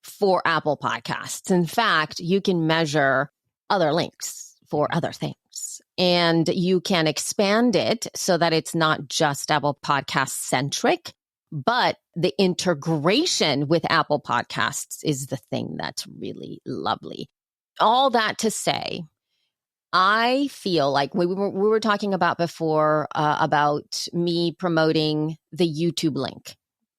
for Apple Podcasts. In fact, you can measure other links for other things. And you can expand it so that it's not just Apple Podcast centric, but the integration with Apple Podcasts is the thing that's really lovely. All that to say, I feel like we were talking about before about me promoting the YouTube link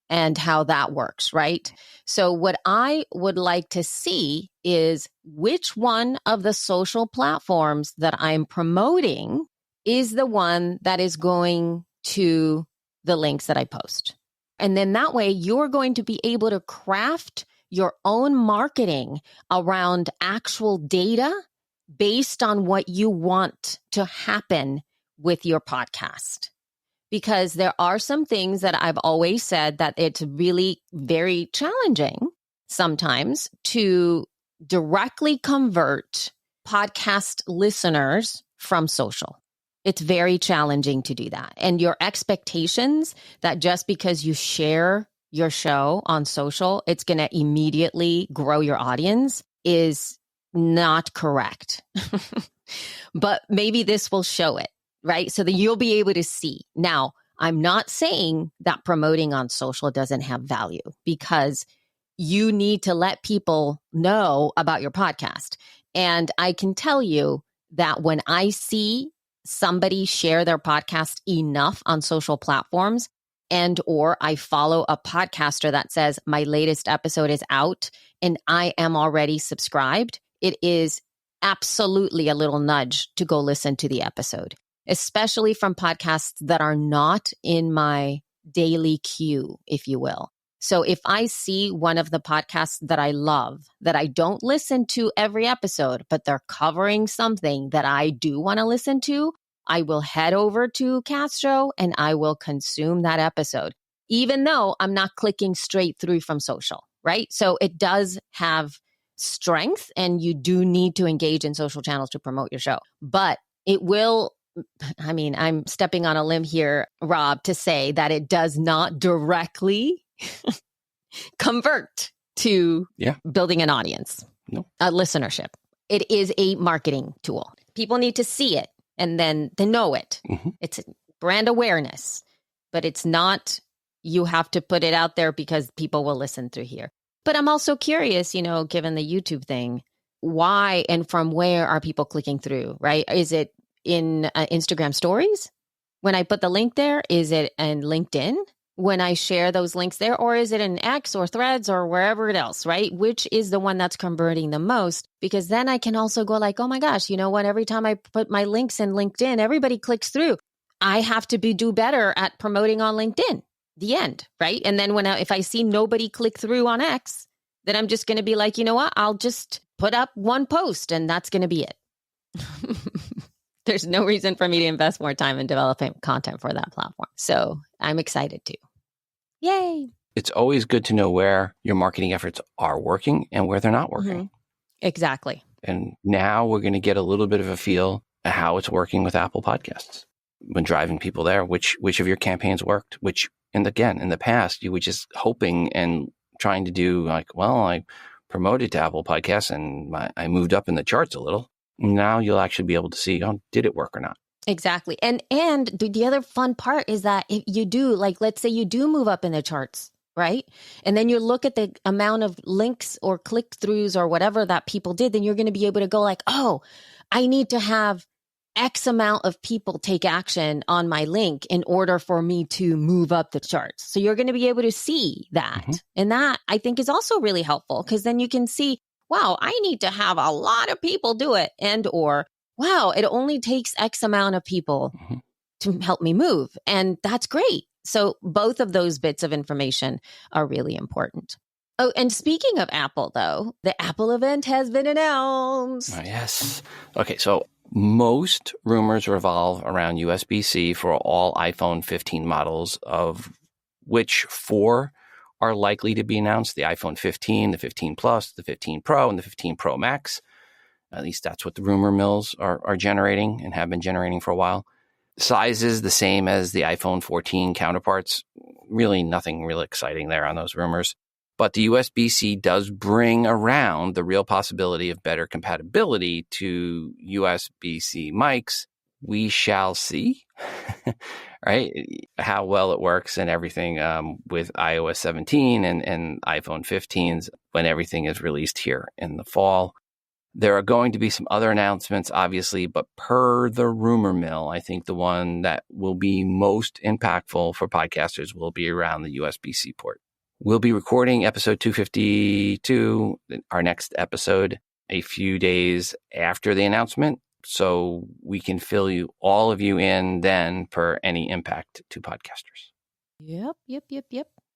and how that works, right? So what I would like to see is which one of the social platforms that I'm promoting is the one that is going to the links that I post. And then that way you're going to be able to craft your own marketing around actual data based on what you want to happen with your podcast. Because there are some things that I've always said that it's really very challenging sometimes to directly convert podcast listeners from social. It's very challenging to do that. And your expectations that just because you share your show on social, it's going to immediately grow your audience is not correct. But maybe this will show it, right? So that you'll be able to see. Now, I'm not saying that promoting on social doesn't have value, because you need to let people know about your podcast. And I can tell you that when I see somebody share their podcast enough on social platforms, and or I follow a podcaster that says my latest episode is out and I am already subscribed, it is absolutely a little nudge to go listen to the episode, especially from podcasts that are not in my daily queue, if you will. So if I see one of the podcasts that I love, that I don't listen to every episode, but they're covering something that I do want to listen to, I will head over to Castro and I will consume that episode, even though I'm not clicking straight through from social, right? So it does have strength and you do need to engage in social channels to promote your show. But it will, I mean, I'm stepping on a limb here, Rob, to say that it does not directly convert to building an audience, a listenership. It is a marketing tool. People need to see it and then they know it. Mm-hmm. It's brand awareness, but it's not, you have to put it out there because people will listen through here. But I'm also curious, you know, given the YouTube thing, why and from where are people clicking through, right? Is it in Instagram stories? When I put the link there, is it in LinkedIn? When I share those links there, or is it in X or Threads or wherever else, right? Which is the one that's converting the most? Because then I can also go like, oh my gosh, you know what? Every time I put my links in LinkedIn, everybody clicks through. I have to do better at promoting on LinkedIn. The end, right? And then if I see nobody click through on X, then I'm just going to be like, you know what? I'll just put up one post and that's going to be it. There's no reason for me to invest more time in developing content for that platform. So I'm excited too. Yay. It's always good to know where your marketing efforts are working and where they're not working. Mm-hmm. Exactly. And now we're going to get a little bit of a feel of how it's working with Apple Podcasts. When driving people there, which of your campaigns worked, and again, in the past, you were just hoping and trying to do like, well, I promoted to Apple Podcasts and I moved up in the charts a little. Now you'll actually be able to see, did it work or not? Exactly. And the other fun part is that if you do, like, let's say you do move up in the charts, right? And then you look at the amount of links or click-throughs or whatever that people did, then you're going to be able to go like, oh, I need to have X amount of people take action on my link in order for me to move up the charts. So you're going to be able to see that. Mm-hmm. And that I think is also really helpful because then you can see, wow, I need to have a lot of people do it. And or, wow, it only takes X amount of people to help me move. And that's great. So both of those bits of information are really important. Oh, and speaking of Apple, though, the Apple event has been announced. Oh, yes. Okay, so most rumors revolve around USB-C for all iPhone 15 models, of which 4 are likely to be announced: the iPhone 15, the 15 Plus, the 15 Pro, and the 15 Pro Max. At least that's what the rumor mills are generating and have been generating for a while. Size is the same as the iPhone 14 counterparts. Really nothing really exciting there on those rumors. But the USB-C does bring around the real possibility of better compatibility to USB-C mics. We shall see, right? How well it works and everything with iOS 17 and iPhone 15s when everything is released here in the fall. There are going to be some other announcements, obviously, but per the rumor mill, I think the one that will be most impactful for podcasters will be around the USB-C port. We'll be recording episode 252, our next episode, a few days after the announcement, so we can fill all of you in then per any impact to podcasters. Yep.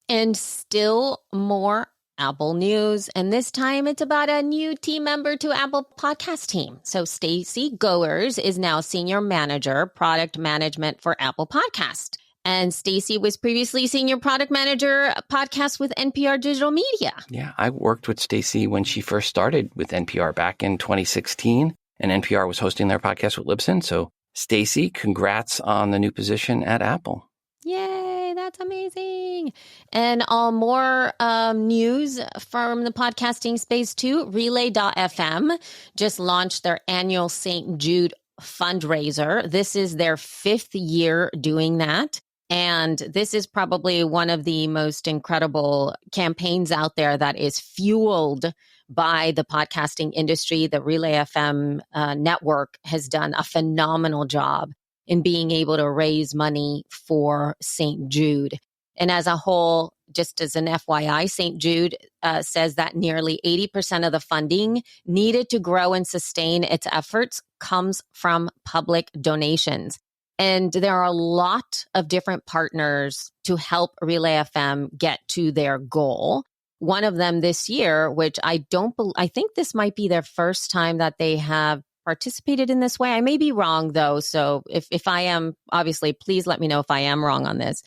And still more Apple news. And this time it's about a new team member to Apple podcast team. So Stacey Goers is now Senior Manager, Product Management for Apple Podcast. And Stacey was previously Senior Product Manager, Podcast with NPR Digital Media. Yeah, I worked with Stacey when she first started with NPR back in 2016. And NPR was hosting their podcast with Libsyn. So Stacey, congrats on the new position at Apple. Yay, that's amazing. And more news from the podcasting space too. Relay.fm just launched their annual St. Jude fundraiser. This is their 5th year doing that. And this is probably one of the most incredible campaigns out there that is fueled by the podcasting industry. The Relay FM network has done a phenomenal job in being able to raise money for St. Jude. And as a whole, just as an FYI, St. Jude says that nearly 80% of the funding needed to grow and sustain its efforts comes from public donations. And there are a lot of different partners to help Relay FM get to their goal. One of them this year, which I think this might be their first time that they have participated in this way. I may be wrong though. So if I am, obviously, please let me know if I am wrong on this.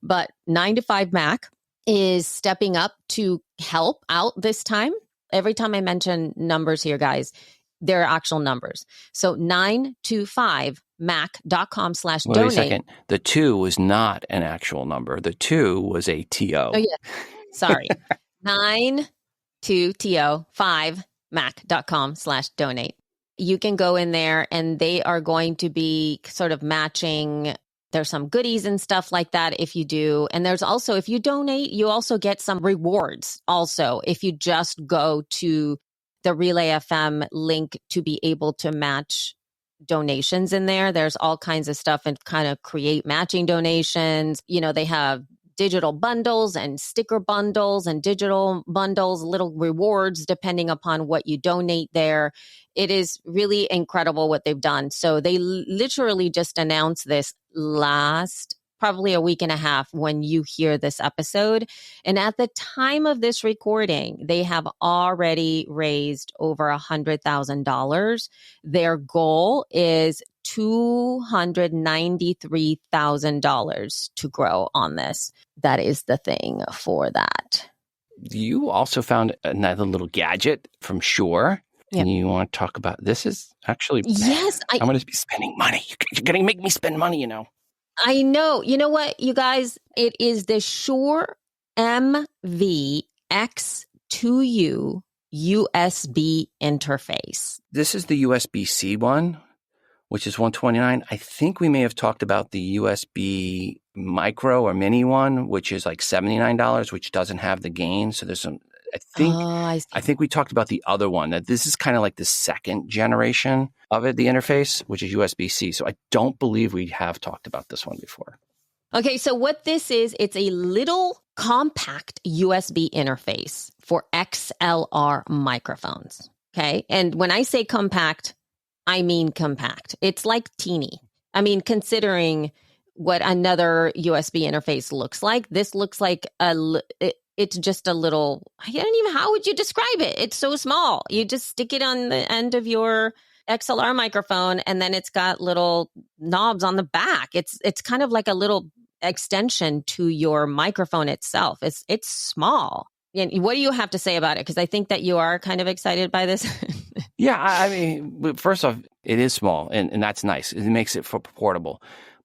But 9 to 5 Mac is stepping up to help out this time. Every time I mention numbers here, guys, they're actual numbers. So 925mac.com/donate. Wait a second. The 2 was not an actual number. The 2 was a TO. Oh, yeah. Sorry. 925mac.com/donate. You can go in there and they are going to be sort of matching. There's some goodies and stuff like that if you do. And there's also, if you donate, you also get some rewards also if you just go to the Relay FM link to be able to match donations in there. There's all kinds of stuff and kind of create matching donations. You know, they have digital bundles and sticker bundles and digital bundles, little rewards depending upon what you donate there. It is really incredible what they've done. So they literally just announced this last probably a week and a half when you hear this episode. And at the time of this recording, they have already raised over $100,000. Their goal is $293,000 to grow on this. That is the thing for that. You also found another little gadget from Shure. Yep. And you want to talk about this? Is actually, yes, I'm going to be spending money. You're going to make me spend money, you know. I know. You know what, you guys? It is the Shure MVX2U USB interface. This is the USB-C one, which is $129. I think we may have talked about the USB micro or mini one, which is like $79, which doesn't have the gain. So there's some, I think we talked about the other one, that this is kind of like the second generation of it, the interface, which is USB-C. So I don't believe we have talked about this one before. Okay, so what this is, it's a little compact USB interface for XLR microphones. Okay, and when I say compact, I mean compact. It's like teeny. I mean, considering what another USB interface looks like, this looks like it's just a little, I don't even, how would you describe it? It's so small. You just stick it on the end of your XLR microphone and then it's got little knobs on the back. It's kind of like a little extension to your microphone itself. It's small. And what do you have to say about it? Because I think that you are kind of excited by this. Yeah, I mean, first off, it is small and that's nice. It makes it for portable.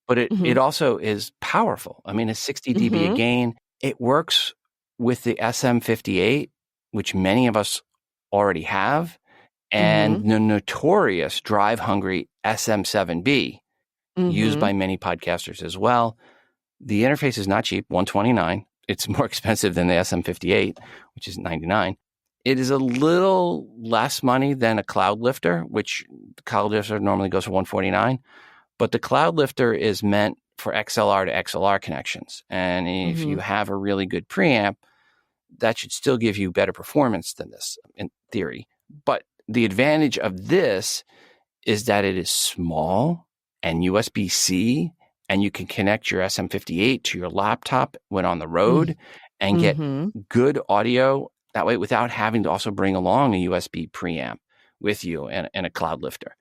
But it also is powerful. I mean, it's 60 dB a gain. It works with the SM58, which many of us already have, and the notorious drive-hungry SM7B, used by many podcasters as well. The interface is not cheap, $129. It's more expensive than the SM58, which is $99. It is a little less money than a Cloud Lifter, which the Cloud Lifter normally goes for $149. But the Cloud Lifter is meant for XLR to XLR connections. And if you have a really good preamp, that should still give you better performance than this in theory. But the advantage of this is that it is small and USB-C, and you can connect your SM58 to your laptop when on the road and get good audio that way without having to also bring along a USB preamp with you and a Cloud Lifter.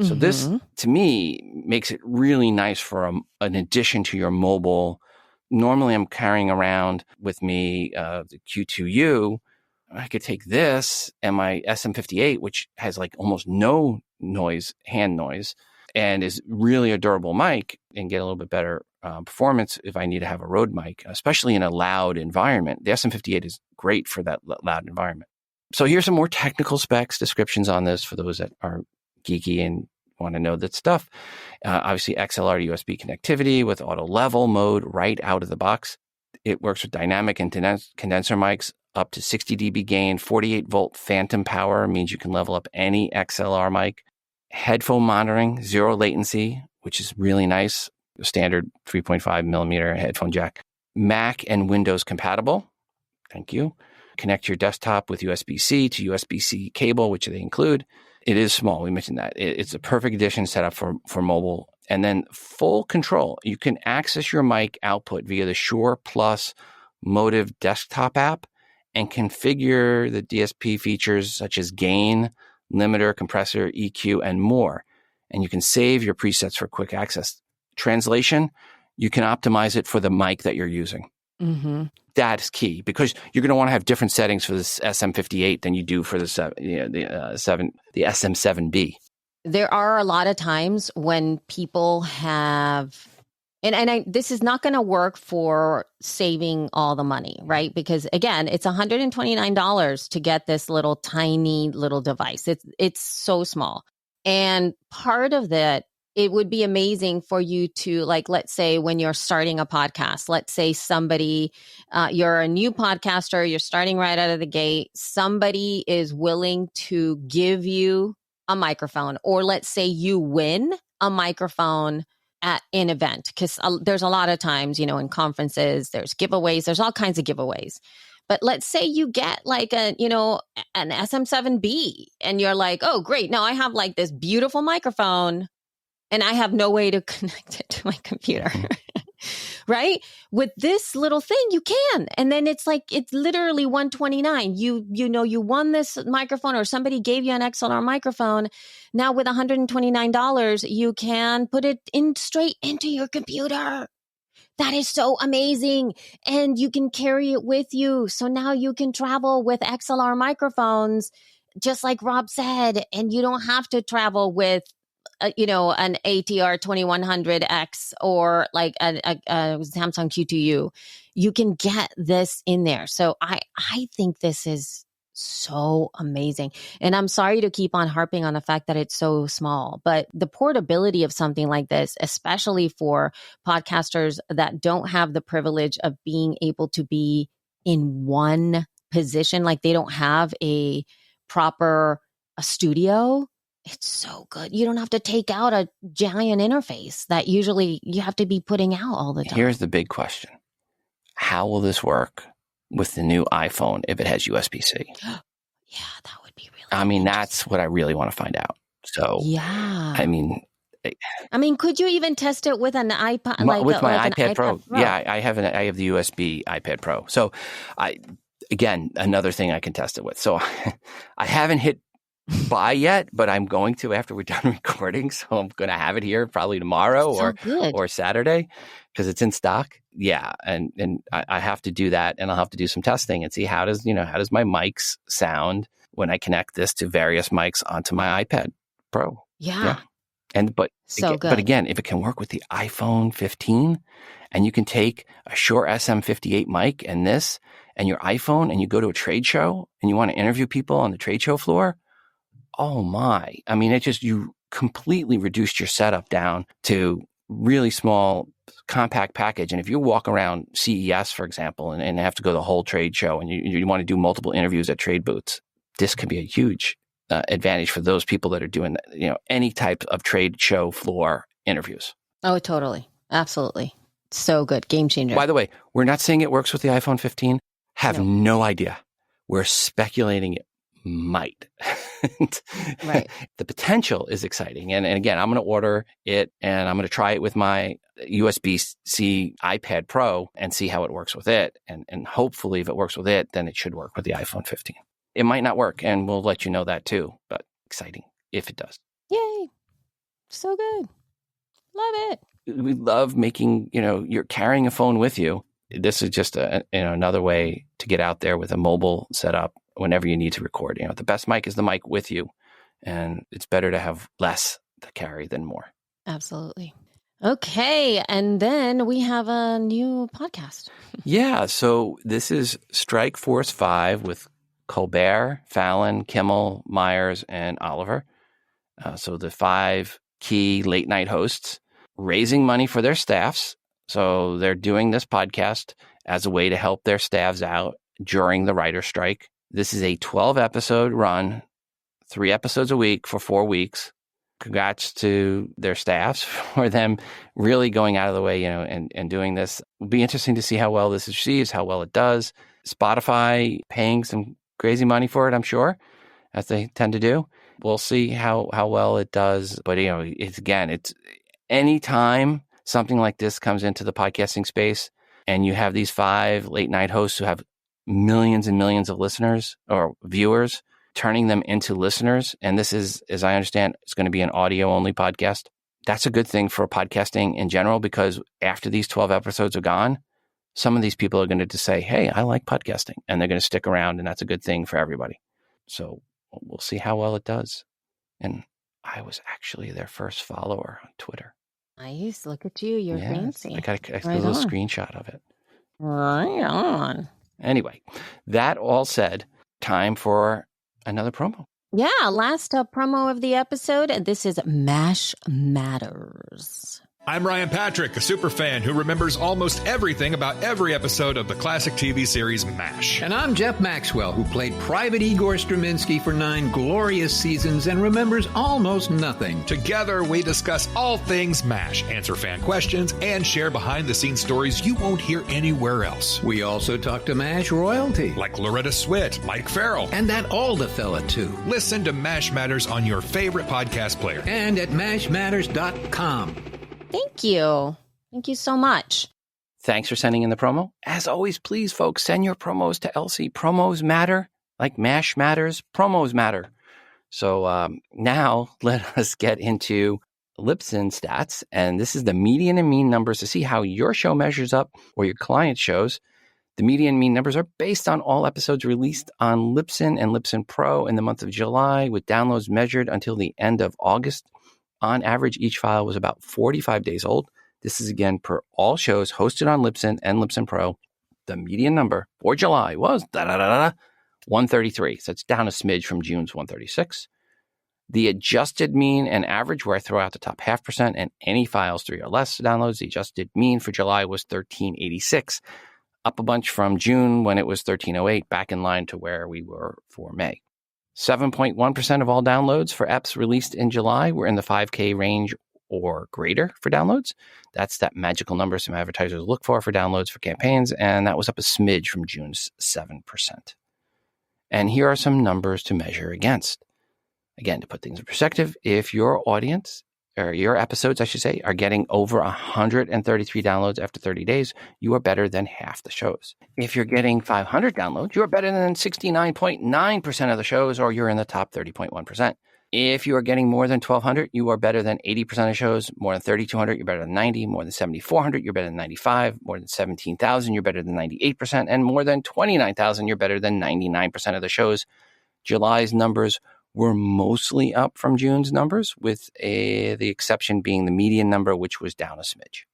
So this, to me, makes it really nice for an addition to your mobile. Normally, I'm carrying around with me the Q2U. I could take this and my SM58, which has like almost no noise, hand noise, and is really a durable mic, and get a little bit better performance if I need to have a road mic, especially in a loud environment. The SM58 is great for that loud environment. So here's some more technical specs, descriptions on this for those that are geeky and want to know that stuff. Obviously, XLR to USB connectivity with auto level mode right out of the box. It works with dynamic and condenser mics up to 60 dB gain, 48 volt phantom power means you can level up any XLR mic. Headphone monitoring, 0 latency, which is really nice. Standard 3.5 millimeter headphone jack. Mac and Windows compatible. Thank you. Connect your desktop with USB-C to USB-C cable, which they include. It is small. We mentioned that. It's a perfect addition set up for mobile. And then full control. You can access your mic output via the Shure Plus Motive desktop app and configure the DSP features such as gain, limiter, compressor, EQ, and more. And you can save your presets for quick access. Translation, you can optimize it for the mic that you're using. Mm-hmm. That is key because you're going to want to have different settings for this SM58 than you do for the SM7B. There are a lot of times when people have, and this is not going to work for saving all the money, right? Because again, it's $129 to get this little tiny little device. It's so small. And part of that, it would be amazing for you to, like, let's say when you're starting a podcast, let's say somebody, you're a new podcaster, you're starting right out of the gate, somebody is willing to give you a microphone, or let's say you win a microphone at an event, because there's a lot of times, in conferences, there's giveaways, there's all kinds of giveaways. But let's say you get like an SM7B and you're like, oh, great. Now I have like this beautiful microphone and I have no way to connect it to my computer, right? With this little thing, you can. And then it's literally $129. You won this microphone, or somebody gave you an XLR microphone. Now with $129, you can put it in straight into your computer. That is so amazing. And you can carry it with you. So now you can travel with XLR microphones, just like Rob said, and you don't have to travel with an ATR 2100X or like a Samsung Q2U. You can get this in there. So I think this is so amazing. And I'm sorry to keep on harping on the fact that it's so small, but the portability of something like this, especially for podcasters that don't have the privilege of being able to be in one position, like they don't have a proper studio, it's so good. You don't have to take out a giant interface that usually you have to be putting out all the time. Here's the big question. How will this work with the new iPhone if it has USB-C? Yeah, that would be really that's what I really want to find out. So, yeah. I mean, could you even test it with an iPad? With my iPad Pro. Pro? Yeah, I have the USB iPad Pro. So, again, another thing I can test it with. So, I haven't hit buy yet, but I'm going to after we're done recording. So I'm going to have it here probably tomorrow or Saturday because it's in stock. Yeah. And I have to do that, and I'll have to do some testing and see how does my mics sound when I connect this to various mics onto my iPad Pro. Yeah. But good. But again, if it can work with the iPhone 15 and you can take a Shure SM58 mic and this and your iPhone and you go to a trade show and you want to interview people on the trade show floor, oh my. You completely reduced your setup down to really small, compact package. And if you walk around CES, for example, and have to go to the whole trade show and you want to do multiple interviews at trade booths, this could be a huge advantage for those people that are doing, any type of trade show floor interviews. Oh, totally. Absolutely. So good. Game changer. By the way, we're not saying it works with the iPhone 15. Have no idea. We're speculating it might. Right. The potential is exciting. And again, I'm going to order it and I'm going to try it with my USB-C iPad Pro and see how it works with it. And hopefully if it works with it, then it should work with the iPhone 15. It might not work, and we'll let you know that too, but exciting if it does. Yay. So good. Love it. We love making, you're carrying a phone with you. This is just another way to get out there with a mobile setup whenever you need to record. The best mic is the mic with you, and it's better to have less to carry than more. Absolutely. Okay. And then we have a new podcast. Yeah. So this is Strike Force 5 with Colbert, Fallon, Kimmel, Myers, and Oliver. So the 5 key late night hosts raising money for their staffs. So they're doing this podcast as a way to help their staffs out during the writer strike. This is a 12-episode run, 3 episodes a week for 4 weeks. Congrats to their staffs for them really going out of the way, and doing this. It'll be interesting to see how well this receives, how well it does. Spotify paying some crazy money for it, I'm sure, as they tend to do. We'll see how well it does. But, it's anytime something like this comes into the podcasting space and you have these 5 late night hosts who have millions and millions of listeners or viewers, turning them into listeners. And this is, as I understand, it's going to be an audio only podcast. That's a good thing for podcasting in general, because after these 12 episodes are gone, some of these people are going to just say, hey, I like podcasting, and they're going to stick around, and that's a good thing for everybody. So we'll see how well it does. And I was actually their first follower on Twitter. Nice. Look at you. You're fancy. I got a little screenshot of it. Right on. Anyway, that all said, time for another promo. Yeah, last promo of the episode. This is MASH Matters. I'm Ryan Patrick, a super fan who remembers almost everything about every episode of the classic TV series MASH. And I'm Jeff Maxwell, who played Private Igor Straminsky for 9 glorious seasons and remembers almost nothing. Together, we discuss all things MASH, answer fan questions, and share behind-the-scenes stories you won't hear anywhere else. We also talk to MASH royalty. Like Loretta Swit, Mike Farrell. And that Alda fella, too. Listen to MASH Matters on your favorite podcast player. And at mashmatters.com. Thank you. Thank you so much. Thanks for sending in the promo. As always, please, folks, send your promos to Elsie. Promos matter. Like MASH matters, promos matter. So now let us get into Libsyn stats. And this is the median and mean numbers to see how your show measures up or your client shows. The median and mean numbers are based on all episodes released on Libsyn and Libsyn Pro in the month of July, with downloads measured until the end of August. On average, each file was about 45 days old. This is again per all shows hosted on Libsyn and Libsyn Pro. The median number for July was 133. So it's down a smidge from June's 136. The adjusted mean and average, where I throw out the top 0.5% and any files 3 or less downloads, the adjusted mean for July was 1386, up a bunch from June when it was 1308, back in line to where we were for May. 7.1% of all downloads for EPs released in July were in the 5K range or greater for downloads. That's that magical number some advertisers look for downloads for campaigns, and that was up a smidge from June's 7%. And here are some numbers to measure against. Again, to put things in perspective, if your audience, or your episodes, I should say, are getting over 133 downloads after 30 days, you are better than half the shows. If you're getting 500 downloads, you are better than 69.9% of the shows, or you're in the top 30.1%. If you are getting more than 1,200, you are better than 80% of shows. More than 3,200, you're better than 90. More than 7,400, you're better than 95. More than 17,000, you're better than 98%. And more than 29,000, you're better than 99% of the shows. July's numbers were mostly up from June's numbers, with the exception being the median number, which was down a smidge.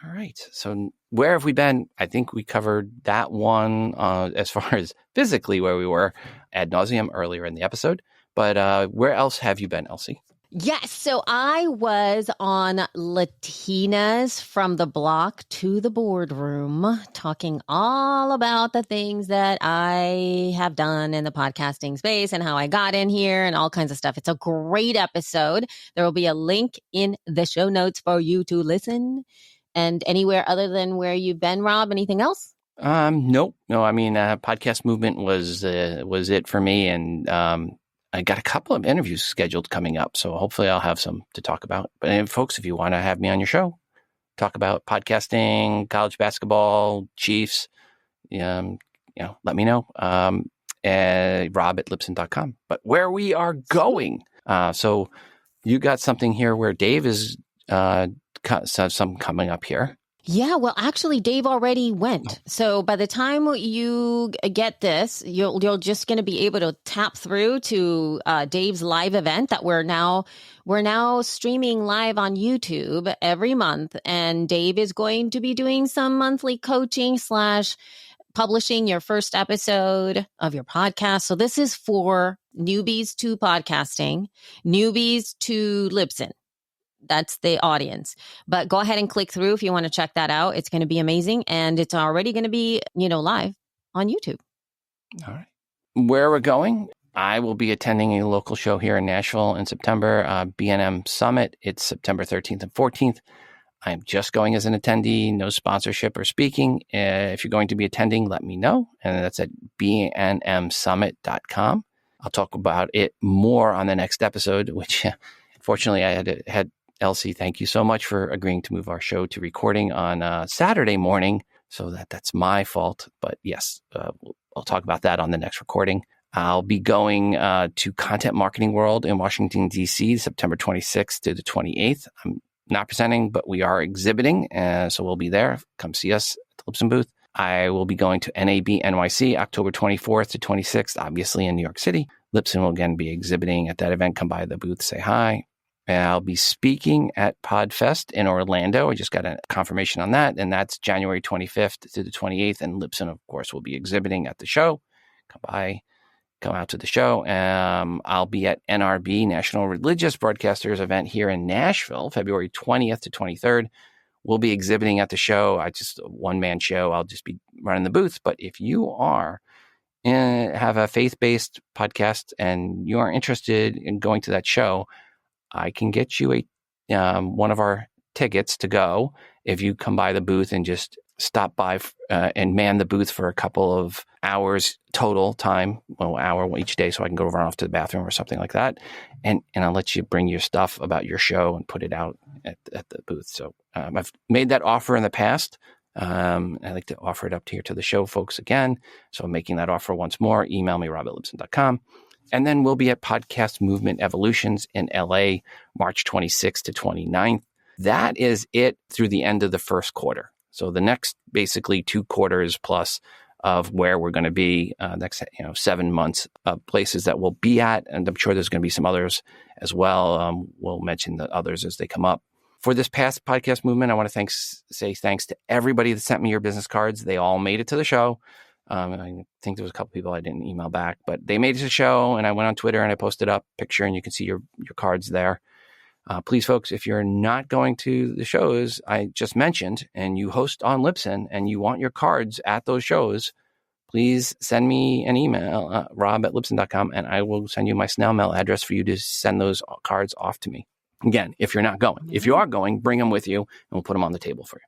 All right. So where have we been? I think we covered that one as far as physically where we were ad nauseum earlier in the episode. But where else have you been, Elsie? Yes. So I was on Latinas from the block to the boardroom, talking all about the things that I have done in the podcasting space and how I got in here and all kinds of stuff. It's a great episode. There will be a link in the show notes for you to listen. And anywhere other than where you've been, Rob, anything else? Nope. No, I mean, podcast movement was it for me. And I got a couple of interviews scheduled coming up, so hopefully I'll have some to talk about. But folks, if you want to have me on your show, talk about podcasting, college basketball, Chiefs, let me know. Rob at Libsyn.com. But where we are going, so you got something here where Dave is some coming up here. Yeah, well, actually, Dave already went. So by the time you get this, you're just going to be able to tap through to Dave's live event that we're now streaming live on YouTube every month. And Dave is going to be doing some monthly coaching / publishing your first episode of your podcast. So this is for newbies to podcasting, newbies to Libsyn. That's the audience. But go ahead and click through if you want to check that out. It's going to be amazing. And it's already going to be, live on YouTube. All right. Where we're going, I will be attending a local show here in Nashville in September, B&M Summit. It's September 13th and 14th. I'm just going as an attendee, no sponsorship or speaking. If you're going to be attending, let me know. And that's at bnmsummit.com. I'll talk about it more on the next episode, which unfortunately I had Elsie, thank you so much for agreeing to move our show to recording on Saturday morning. So that's my fault. But yes, I'll talk about that on the next recording. I'll be going to Content Marketing World in Washington, D.C., September 26th to the 28th. I'm not presenting, but we are exhibiting. So we'll be there. Come see us at the Libsyn booth. I will be going to NAB NYC, October 24th to 26th, obviously in New York City. Libsyn will again be exhibiting at that event. Come by the booth, say hi. I'll be speaking at PodFest in Orlando. I just got a confirmation on that, and that's January 25th to the 28th. And Libsyn, of course, will be exhibiting at the show. Come by, come out to the show. I'll be at NRB, National Religious Broadcasters event here in Nashville, February 20th to 23rd. We'll be exhibiting at the show. Just a one-man show. I'll just be running the booth. But if you have a faith-based podcast and you are interested in going to that show, I can get you one of our tickets to go if you come by the booth and just stop by and man the booth for a couple of hours total time, hour each day, so I can go run off to the bathroom or something like that. And I'll let you bring your stuff about your show and put it out at the booth. So I've made that offer in the past. I'd like to offer it up here to the show folks again. So I'm making that offer once more. Email me, rob@libsyn.com. And then we'll be at Podcast Movement Evolutions in LA, March 26th to 29th. That is it through the end of the first quarter. So the next basically 2 quarters plus of where we're going to be, next 7 months of places that we'll be at. And I'm sure there's going to be some others as well. We'll mention the others as they come up. For this past podcast movement, I want to say thanks to everybody that sent me your business cards. They all made it to the show. I think there was a couple people I didn't email back, but they made it to the show, and I went on Twitter and I posted up a picture, and you can see your cards there. Please, folks, if you're not going to the shows I just mentioned and you host on Libsyn and you want your cards at those shows, please send me an email, rob@libsyn.com, and I will send you my snail mail address for you to send those cards off to me. Again, if you're not going. If you are going, bring them with you, and we'll put them on the table for you.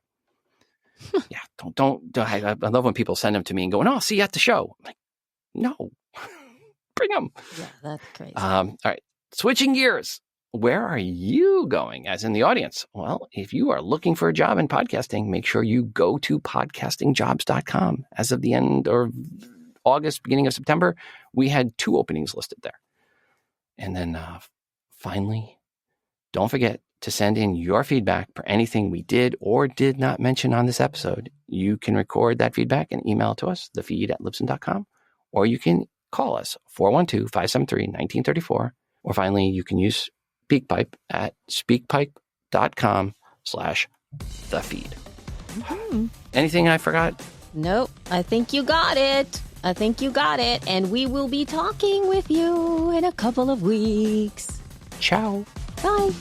Yeah, don't. I love when people send them to me and go, "No, I'll see you at the show." I'm like, no, bring them. Yeah, that's crazy. All right, switching gears. Where are you going as in the audience? Well, if you are looking for a job in podcasting, make sure you go to podcastingjobs.com. As of the end of August, beginning of September, we had 2 openings listed there. And then finally, don't forget to send in your feedback for anything we did or did not mention on this episode. You can record that feedback and email it to us, thefeed@libsyn.com, or you can call us, 412-573-1934. Or finally, you can use SpeakPipe at speakpipe.com/thefeed. Mm-hmm. Anything I forgot? Nope. I think you got it. And we will be talking with you in a couple of weeks. Ciao. Bye.